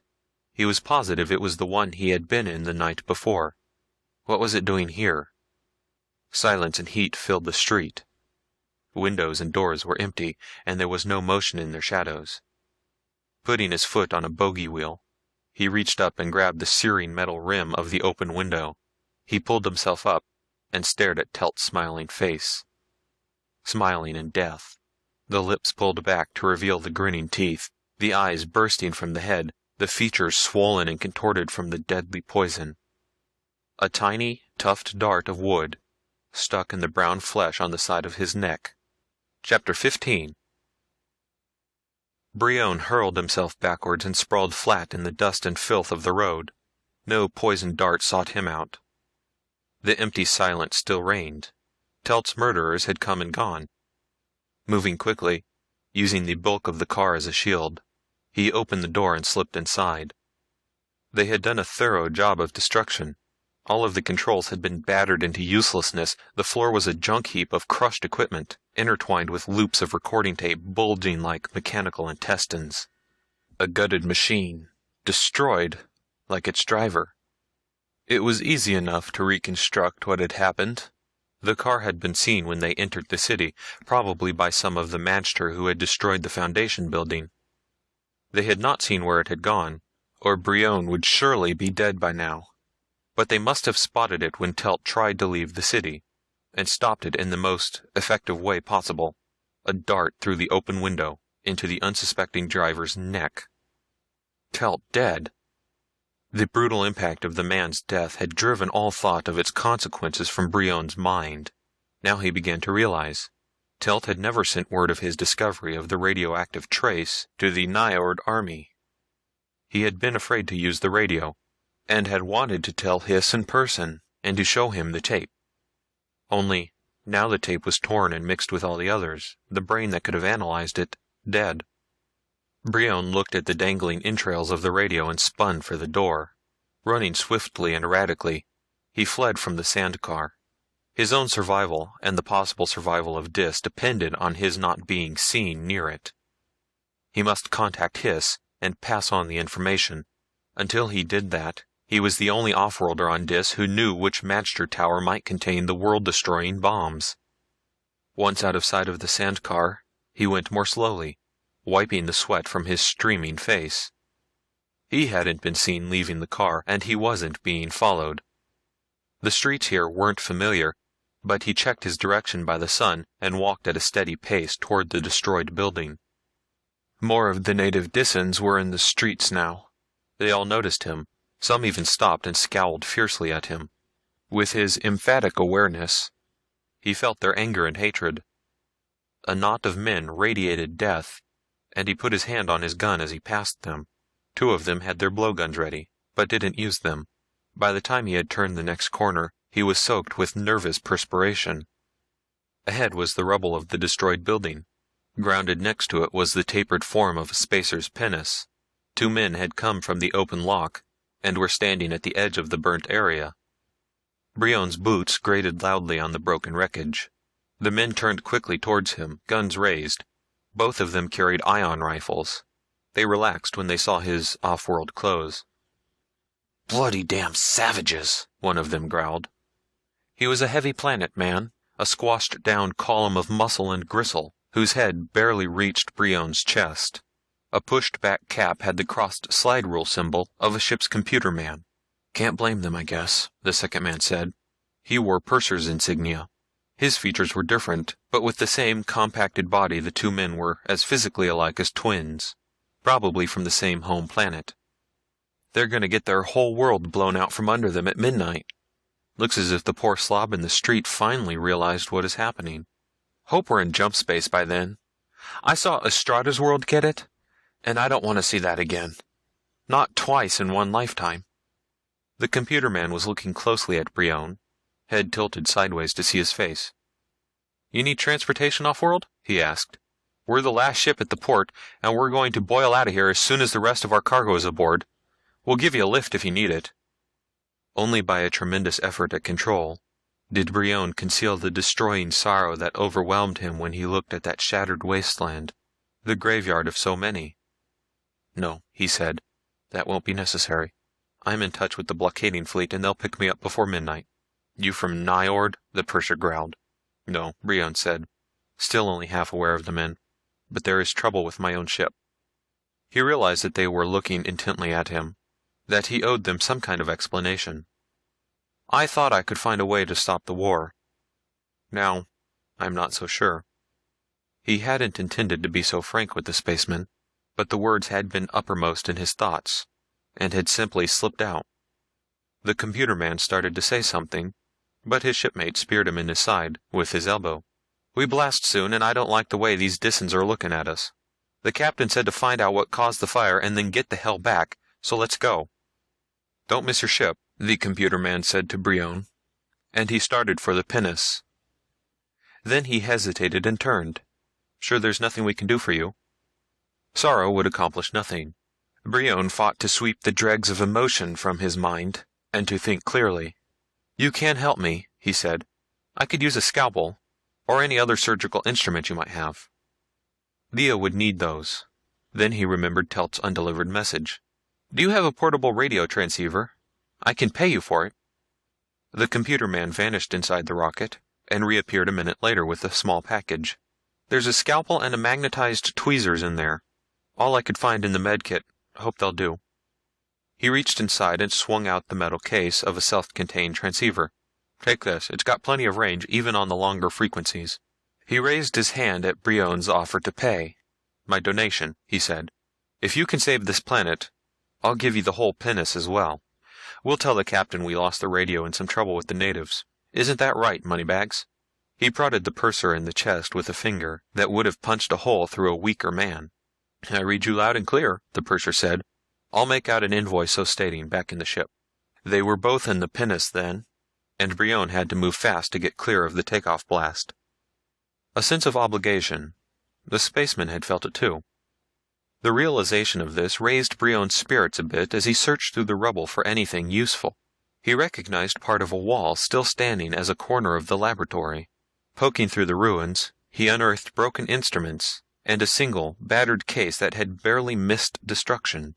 Speaker 3: he was positive it was the one he had been in the night before. What was it doing here? Silence and heat filled the street. Windows and doors were empty, and there was no motion in their shadows. Putting his foot on a bogey wheel, he reached up and grabbed the searing metal rim of the open window. He pulled himself up and stared at Telt's smiling face. Smiling in death, the lips pulled back to reveal the grinning teeth, the eyes bursting from the head, the features swollen and contorted from the deadly poison. A tiny, tufted dart of wood stuck in the brown flesh on the side of his neck. Chapter 15. Brion hurled himself backwards and sprawled flat in the dust and filth of the road. No poisoned dart sought him out. The empty silence still reigned. Telt's murderers had come and gone. Moving quickly, using the bulk of the car as a shield, he opened the door and slipped inside. They had done a thorough job of destruction. All of the controls had been battered into uselessness. The floor was a junk heap of crushed equipment, intertwined with loops of recording tape bulging like mechanical intestines. A gutted machine, destroyed like its driver. It was easy enough to reconstruct what had happened. The car had been seen when they entered the city, probably by some of the magter who had destroyed the Foundation building. They had not seen where it had gone, or Brion would surely be dead by now. But they must have spotted it when Telt tried to leave the city, and stopped it in the most effective way possible, a dart through the open window into the unsuspecting driver's neck. Telt dead. The brutal impact of the man's death had driven all thought of its consequences from Brion's mind. Now he began to realize. Telt had never sent word of his discovery of the radioactive trace to the Nyord army. He had been afraid to use the radio, and had wanted to tell Hiss in person and to show him the tape. Only, now the tape was torn and mixed with all the others, the brain that could have analyzed it, dead. Brion looked at the dangling entrails of the radio and spun for the door. Running swiftly and erratically, he fled from the sand car. His own survival and the possible survival of Dis depended on his not being seen near it. He must contact Hiss and pass on the information. Until he did that, he was the only off-worlder on Dis who knew which magter tower might contain the world-destroying bombs. Once out of sight of the sand car, he went more slowly, wiping the sweat from his streaming face. He hadn't been seen leaving the car, and he wasn't being followed. The streets here weren't familiar, but he checked his direction by the sun and walked at a steady pace toward the destroyed building. More of the native Disans were in the streets now. They all noticed him. Some even stopped and scowled fiercely at him. With his emphatic awareness, he felt their anger and hatred. A knot of men radiated death, and he put his hand on his gun as he passed them. 2 of them had their blowguns ready, but didn't use them. By the time he had turned the next corner, he was soaked with nervous perspiration. Ahead was the rubble of the destroyed building. Grounded next to it was the tapered form of a spacer's penis. 2 men had come from the open lock, and were standing at the edge of the burnt area. Brion's boots grated loudly on the broken wreckage. The men turned quickly towards him, guns raised. Both of them carried ion rifles. They relaxed when they saw his off-world clothes.
Speaker 5: "Bloody damn savages," one of them growled.
Speaker 3: He was a heavy planet man, a squashed-down column of muscle and gristle, whose head barely reached Brion's chest. A pushed-back cap had the crossed slide rule symbol of a ship's computer man. "Can't blame them, I guess," the second man said. He wore purser's insignia. His features were different, but with the same compacted body the 2 men were as physically alike as twins, probably from the same home planet. "They're going to get their whole world blown out from under them at midnight. Looks as if the poor slob in the street finally realized what is happening. Hope we're in jump space by then. I saw Estrada's world get it, And I don't want to see that again. Not twice in one lifetime. The computer man was looking closely at Brion, head tilted sideways to see his face. You need transportation off-world? He asked. We're the last ship at the port, and we're going to boil out of here as soon as the rest of our cargo is aboard. We'll give you a lift if you need it. Only by a tremendous effort at control did Brion conceal the destroying sorrow that overwhelmed him when he looked at that shattered wasteland, the graveyard of so many. No, he said, that won't be necessary. I'm in touch with the blockading fleet and they'll pick me up before midnight. You from Nyord? The purser growled. No, Brion said, still only half aware of the men. But there is trouble with my own ship. He realized that they were looking intently at him, that he owed them some kind of explanation. I thought I could find a way to stop the war. Now, I'm not so sure. He hadn't intended to be so frank with the spaceman, but the words had been uppermost in his thoughts, and had simply slipped out. The computer man started to say something, but his shipmate speared him in his side with his elbow. We blast soon, and I don't like the way these Disans are looking at us. The captain said to find out what caused the fire and then get the hell back, so let's go. Don't miss your ship, the computer man said to Brion, and he started for the pinnace. Then he hesitated and turned. Sure there's nothing we can do for you? Sorrow would accomplish nothing. Brion fought to sweep the dregs of emotion from his mind, and to think clearly. You can help me, he said. I could use a scalpel, or any other surgical instrument you might have. Leah would need those. Then he remembered Telt's undelivered message. Do you have a portable radio transceiver? I can pay you for it. The computer man vanished inside the rocket, and reappeared a minute later with a small package. There's a scalpel and a magnetized tweezers in there. All I could find in the medkit. Hope they'll do. He reached inside and swung out the metal case of a self-contained transceiver. Take this, it's got plenty of range, even on the longer frequencies. He raised his hand at Brion's offer to pay. My donation, he said. If you can save this planet, I'll give you the whole pinnace as well. We'll tell the captain we lost the radio in some trouble with the natives. Isn't that right, Moneybags? He prodded the purser in the chest with a finger that would have punched a hole through a weaker man. I read you loud and clear, the purser said. I'll make out an invoice so stating back in the ship. They were both in the pinnace then, and Brion had to move fast to get clear of the takeoff blast. A sense of obligation. The spaceman had felt it too. The realization of this raised Brion's spirits a bit as he searched through the rubble for anything useful. He recognized part of a wall still standing as a corner of the laboratory. Poking through the ruins, he unearthed broken instruments and a single, battered case that had barely missed destruction.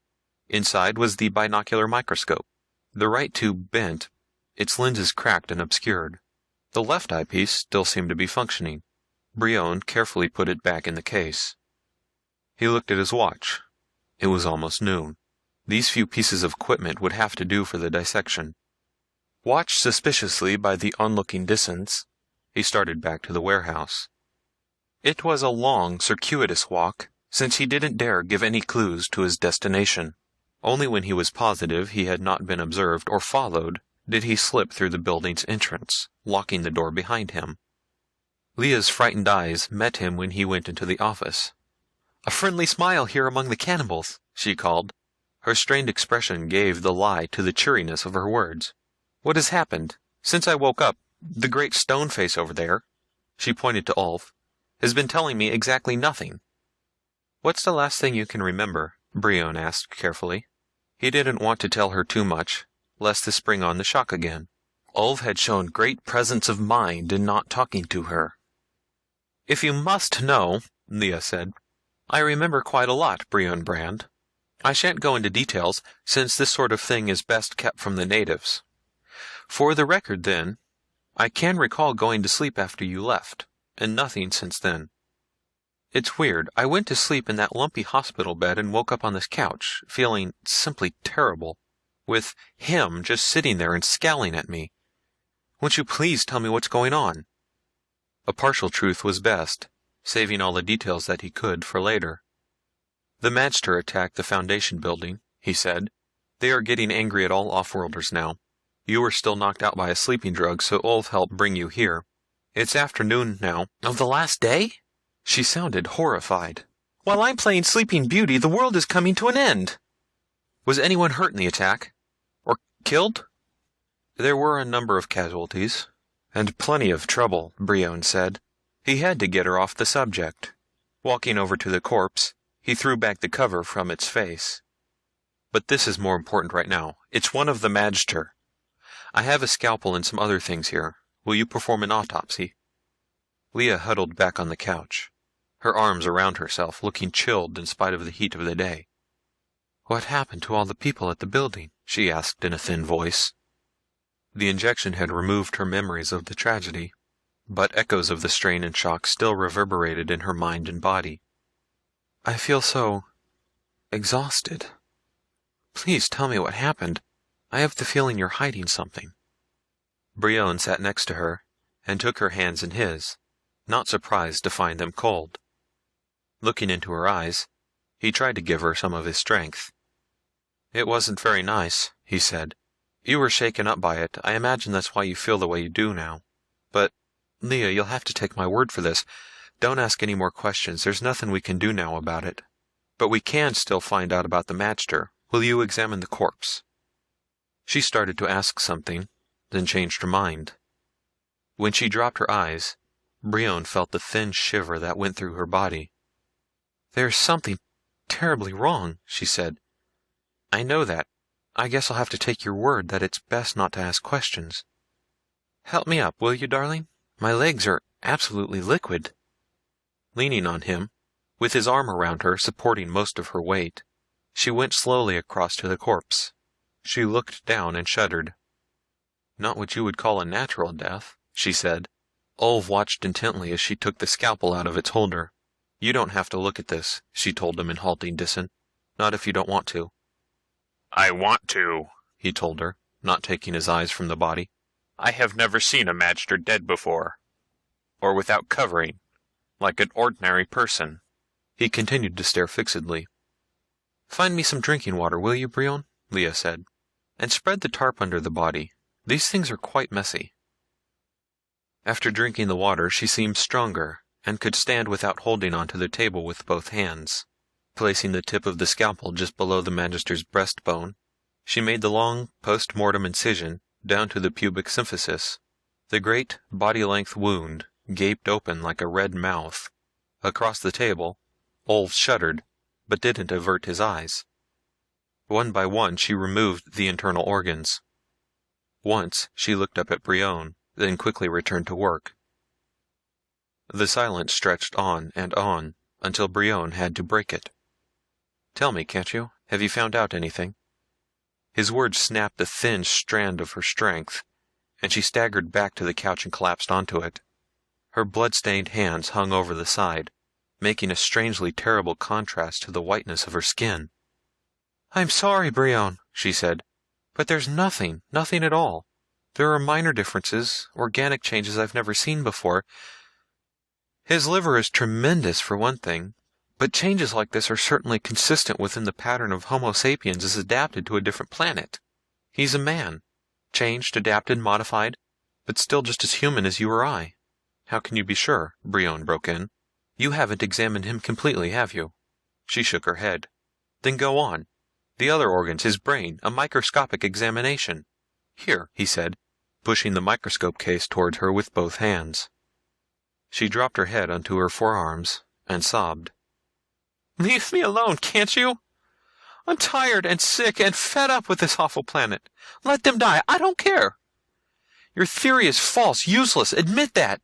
Speaker 3: Inside was the binocular microscope. The right tube bent, its lenses cracked and obscured. The left eyepiece still seemed to be functioning. Brion carefully put it back in the case. He looked at his watch. It was almost noon. These few pieces of equipment would have to do for the dissection. Watched suspiciously by the onlooking Disans, he started back to the warehouse. It was a long, circuitous walk, since he didn't dare give any clues to his destination. Only when he was positive he had not been observed or followed did he slip through the building's entrance, locking the door behind him. Leah's frightened eyes met him when he went into the office. A friendly smile here among the cannibals, she called. Her strained expression gave the lie to the cheeriness of her words. What has happened? Since I woke up, the great stone face over there, she pointed to Ulf, has been telling me exactly nothing. What's the last thing you can remember? Brion asked carefully. He didn't want to tell her too much, lest to spring on the shock again. Ulf had shown great presence of mind in not talking to her. If you must know, Leah said, I remember quite a lot, Brion Brandd. I shan't go into details, since this sort of thing is best kept from the natives. For the record, then, I can recall going to sleep after you left, and nothing since then. It's weird. I went to sleep in that lumpy hospital bed and woke up on this couch, feeling simply terrible, with him just sitting there and scowling at me. Won't you please tell me what's going on? A partial truth was best, saving all the details that he could for later. The magter attacked the Foundation building, he said. They are getting angry at all off-worlders now. You were still knocked out by a sleeping drug, so Ulf helped bring you here. It's afternoon now. Of the last day? She sounded horrified. While I'm playing Sleeping Beauty, the world is coming to an end. Was anyone hurt in the attack? Or killed? There were a number of casualties, and plenty of trouble, Brion said. He had to get her off the subject. Walking over to the corpse, he threw back the cover from its face. But this is more important right now. It's one of the magter. I have a scalpel and some other things here. Will you perform an autopsy? Leah huddled back on the couch, her arms around herself, looking chilled in spite of the heat of the day. What happened to all the people at the building? She asked in a thin voice. The injection had removed her memories of the tragedy, but echoes of the strain and shock still reverberated in her mind and body. I feel so exhausted. Please tell me what happened. I have the feeling you're hiding something. Brion sat next to her and took her hands in his, not surprised to find them cold. Looking into her eyes, he tried to give her some of his strength. It wasn't very nice, he said. You were shaken up by it. I imagine that's why you feel the way you do now. But, Leah, you'll have to take my word for this. Don't ask any more questions. There's nothing we can do now about it. But we can still find out about the magter. Will you examine the corpse? She started to ask something, then changed her mind. When she dropped her eyes, Brion felt the thin shiver that went through her body. There's something terribly wrong, she said. I know that. I guess I'll have to take your word that it's best not to ask questions. Help me up, will you, darling? My legs are absolutely liquid. Leaning on him, with his arm around her supporting most of her weight, she went slowly across to the corpse. She looked down and shuddered. Not what you would call a natural death, she said. Ulv watched intently as she took the scalpel out of its holder. You don't have to look at this, she told him in halting Disan. Not if you don't want to.
Speaker 5: I want to,
Speaker 3: he told her, not taking his eyes from the body.
Speaker 5: I have never seen a magter dead before. Or without covering, like an ordinary person.
Speaker 3: He continued to stare fixedly. Find me some drinking water, will you, Brion? Leah said. And spread the tarp under the body. These things are quite messy. After drinking the water, she seemed stronger, and could stand without holding onto the table with both hands. Placing the tip of the scalpel just below the magister's breastbone, she made the long post-mortem incision down to the pubic symphysis. The great body-length wound gaped open like a red mouth. Across the table, Ulf shuddered, but didn't avert his eyes. One by one she removed the internal organs. Once she looked up at Brion, then quickly returned to work. The silence stretched on, until Brion had to break it. Tell me, can't you? Have you found out anything? His words snapped the thin strand of her strength, and she staggered back to the couch and collapsed onto it. Her blood-stained hands hung over the side, making a strangely terrible contrast to the whiteness of her skin. I'm sorry, Brion, she said, but there's nothing at all. There are minor differences, organic changes I've never seen before. His liver is tremendous for one thing, but changes like this are certainly consistent within the pattern of Homo sapiens as adapted to a different planet. He's a man, changed, adapted, modified, but still just as human as you or I. How can you be sure? Brion broke in. You haven't examined him completely, have you? She shook her head. Then go on. The other organs, his brain, a microscopic examination. Here, he said, pushing the microscope case toward her with both hands. She dropped her head onto her forearms and sobbed. Leave me alone, can't you? I'm tired and sick and fed up with this awful planet. Let them die. I don't care. Your theory is false, useless. Admit that.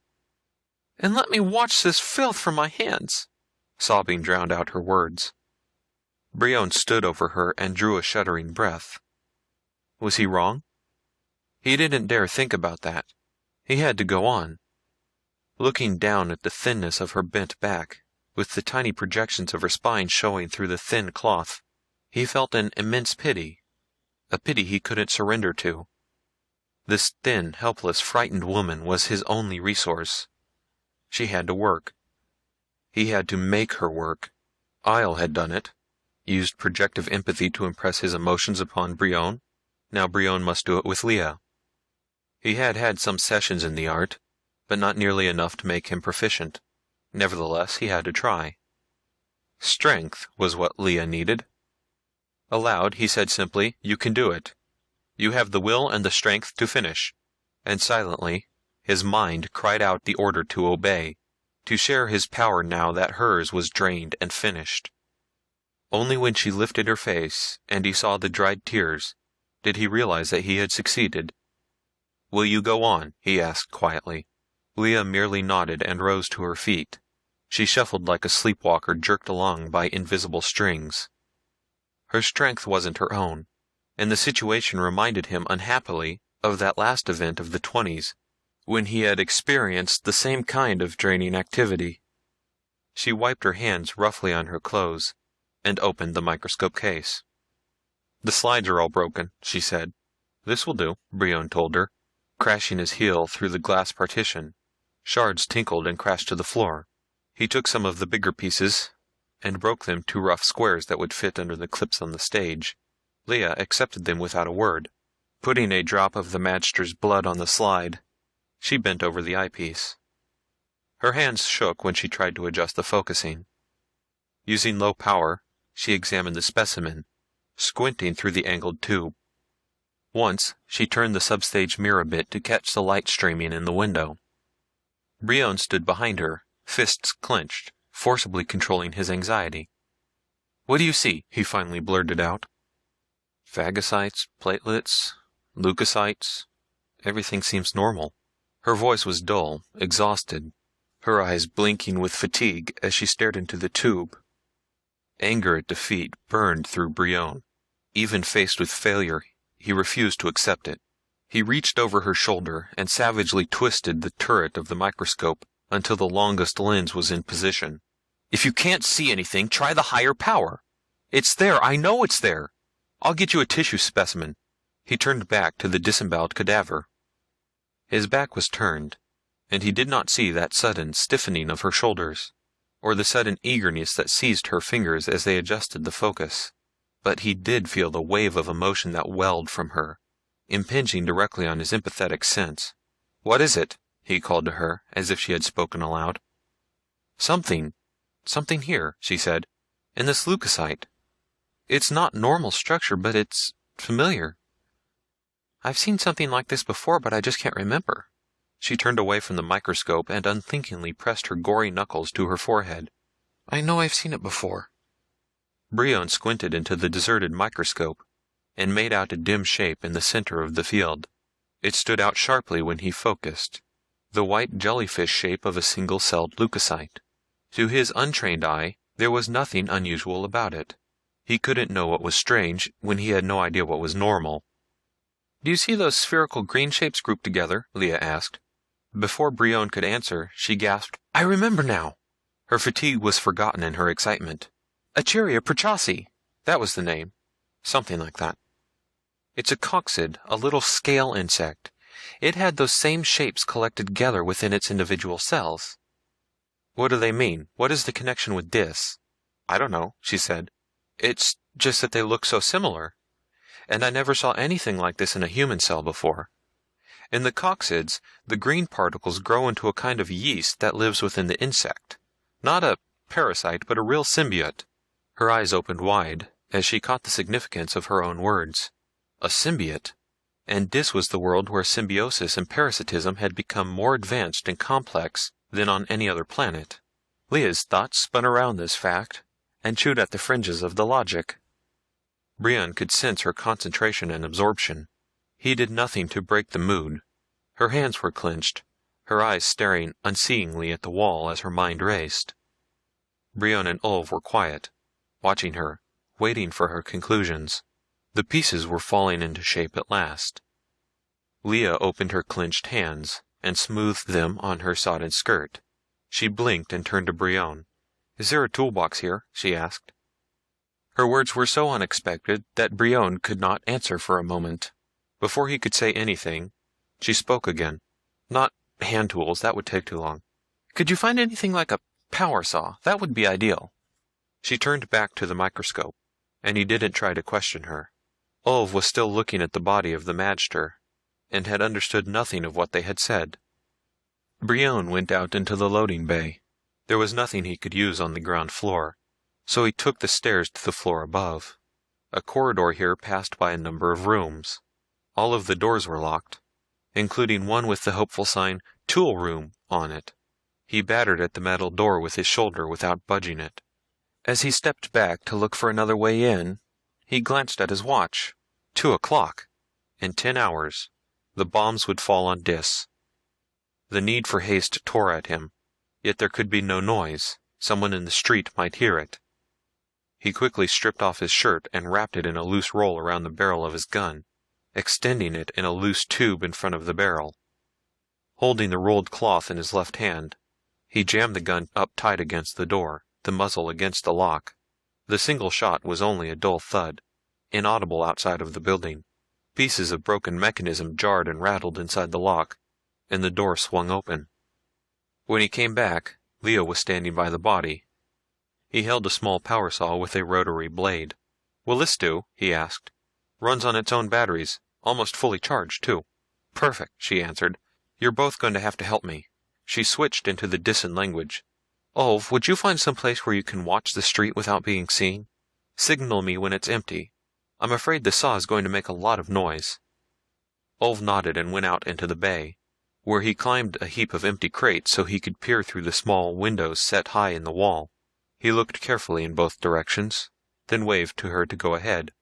Speaker 3: And let me watch this filth from my hands. Sobbing drowned out her words. Brion stood over her and drew a shuddering breath. Was he wrong? He didn't dare think about that. He had to go on. Looking down at the thinness of her bent back, with the tiny projections of her spine showing through the thin cloth, he felt an immense pity, a pity he couldn't surrender to. This thin, helpless, frightened woman was his only resource. She had to work. He had to make her work. Isle had done it, used projective empathy to impress his emotions upon Brion. Now Brion must do it with Leah. He had had some sessions in the art, but not nearly enough to make him proficient. Nevertheless, he had to try. Strength was what Leah needed. Aloud, he said simply, "You can do it. You have the will and the strength to finish." And silently, his mind cried out the order to obey, to share his power now that hers was drained and finished. Only when she lifted her face, and he saw the dried tears, did he realize that he had succeeded. "Will you go on?" he asked quietly. Leah merely nodded and rose to her feet. She shuffled like a sleepwalker jerked along by invisible strings. Her strength wasn't her own, and the situation reminded him unhappily of that last event of the 20s, when he had experienced the same kind of draining activity. She wiped her hands roughly on her clothes and opened the microscope case. "The slides are all broken," she said. "This will do," Brion told her, crashing his heel through the glass partition. Shards tinkled and crashed to the floor. He took some of the bigger pieces and broke them to rough squares that would fit under the clips on the stage. Leah accepted them without a word. Putting a drop of the magter's blood on the slide, she bent over the eyepiece. Her hands shook when she tried to adjust the focusing. Using low power, she examined the specimen, squinting through the angled tube. Once, she turned the substage mirror a bit to catch the light streaming in the window. Brion stood behind her, fists clenched, forcibly controlling his anxiety. "What do you see?" he finally blurted out. "Phagocytes, platelets, leukocytes. Everything seems normal." Her voice was dull, exhausted, her eyes blinking with fatigue as she stared into the tube. Anger at defeat burned through Brion. Even faced with failure, he refused to accept it. He reached over her shoulder and savagely twisted the turret of the microscope until the longest lens was in position. "If you can't see anything, try the higher power. It's there, I know it's there. I'll get you a tissue specimen." He turned back to the disemboweled cadaver. His back was turned, and he did not see that sudden stiffening of her shoulders, or the sudden eagerness that seized her fingers as they adjusted the focus. But he did feel the wave of emotion that welled from her, impinging directly on his empathetic sense. "What is it?" he called to her, as if she had spoken aloud. Something here," she said, "in this leukocyte. It's not normal structure, but it's familiar. I've seen something like this before, but I just can't remember." She turned away from the microscope and unthinkingly pressed her gory knuckles to her forehead. "I know I've seen it before." Brion squinted into the deserted microscope and made out a dim shape in the center of the field. It stood out sharply when he focused, the white jellyfish shape of a single-celled leukocyte. To his untrained eye, there was nothing unusual about it. He couldn't know what was strange when he had no idea what was normal. "Do you see those spherical green shapes grouped together?" Leah asked. Before Brion could answer, she gasped, "I remember now!" Her fatigue was forgotten in her excitement. "Acheria purchasi, that was the name. Something like that. It's a coccid, a little scale insect. It had those same shapes collected together within its individual cells." "What do they mean? What is the connection with Dis?" "I don't know," she said. "It's just that they look so similar. And I never saw anything like this in a human cell before. In the coccids, the green particles grow into a kind of yeast that lives within the insect. Not a parasite, but a real symbiote." Her eyes opened wide as she caught the significance of her own words. A symbiote. And this was the world where symbiosis and parasitism had become more advanced and complex than on any other planet. Leah's thoughts spun around this fact and chewed at the fringes of the logic. Brion could sense her concentration and absorption. He did nothing to break the mood. Her hands were clenched, her eyes staring unseeingly at the wall as her mind raced. Brion and Ulv were quiet, watching her, waiting for her conclusions. The pieces were falling into shape at last. Leah opened her clenched hands and smoothed them on her sodden skirt. She blinked and turned to Brion. "Is there a toolbox here?" she asked. Her words were so unexpected that Brion could not answer for a moment. Before he could say anything, she spoke again. "Not hand tools, that would take too long. Could you find anything like a power saw? That would be ideal." She turned back to the microscope, and he didn't try to question her. Ulv was still looking at the body of the magter, and had understood nothing of what they had said. Brion went out into the loading bay. There was nothing he could use on the ground floor. so he took the stairs to the floor above. A corridor here passed by a number of rooms. All of the doors were locked, including one with the hopeful sign, "Tool Room," on it. He battered at the metal door with his shoulder without budging it. As he stepped back to look for another way in, he glanced at his watch. 2 o'clock. In 10 hours, the bombs would fall on Dis. The need for haste tore at him, yet there could be no noise. Someone in the street might hear it. He quickly stripped off his shirt and wrapped it in a loose roll around the barrel of his gun, extending it in a loose tube in front of the barrel. Holding the rolled cloth in his left hand, he jammed the gun up tight against the door, the muzzle against the lock. The single shot was only a dull thud, inaudible outside of the building. Pieces of broken mechanism jarred and rattled inside the lock, and the door swung open. When he came back, Leo was standing by the body. He held a small power saw with a rotary blade. "Will this do?" he asked. "Runs on its own batteries, almost fully charged, too." "Perfect," she answered. "You're both going to have to help me." She switched into the Disan language. "Olv, would you find some place where you can watch the street without being seen? Signal me when it's empty. I'm afraid the saw is going to make a lot of noise." Olv nodded and went out into the bay, where he climbed a heap of empty crates so he could peer through the small windows set high in the wall. He looked carefully in both directions, then waved to her to go ahead.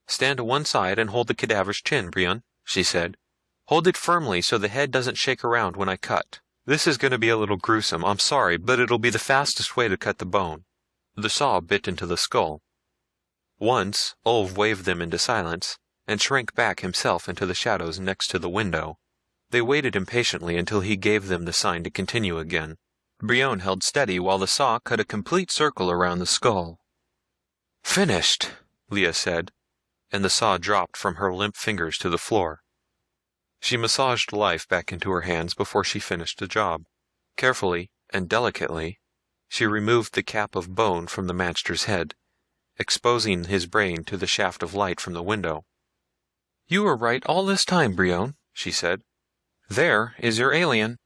Speaker 3: "Stand to one side and hold the cadaver's chin, Brion," she said. "Hold it firmly so the head doesn't shake around when I cut. This is going to be a little gruesome, I'm sorry, but it'll be the fastest way to cut the bone." The saw bit into the skull. Once, Olv waved them into silence, and shrank back himself into the shadows next to the window. They waited impatiently until he gave them the sign to continue again. Brion held steady while the saw cut a complete circle around the skull. "Finished," Leah said, and the saw dropped from her limp fingers to the floor. She massaged life back into her hands before she finished the job. Carefully and delicately, she removed the cap of bone from the magter's head, exposing his brain to the shaft of light from the window. "You were right all this time, Brion," she said. "There is your alien."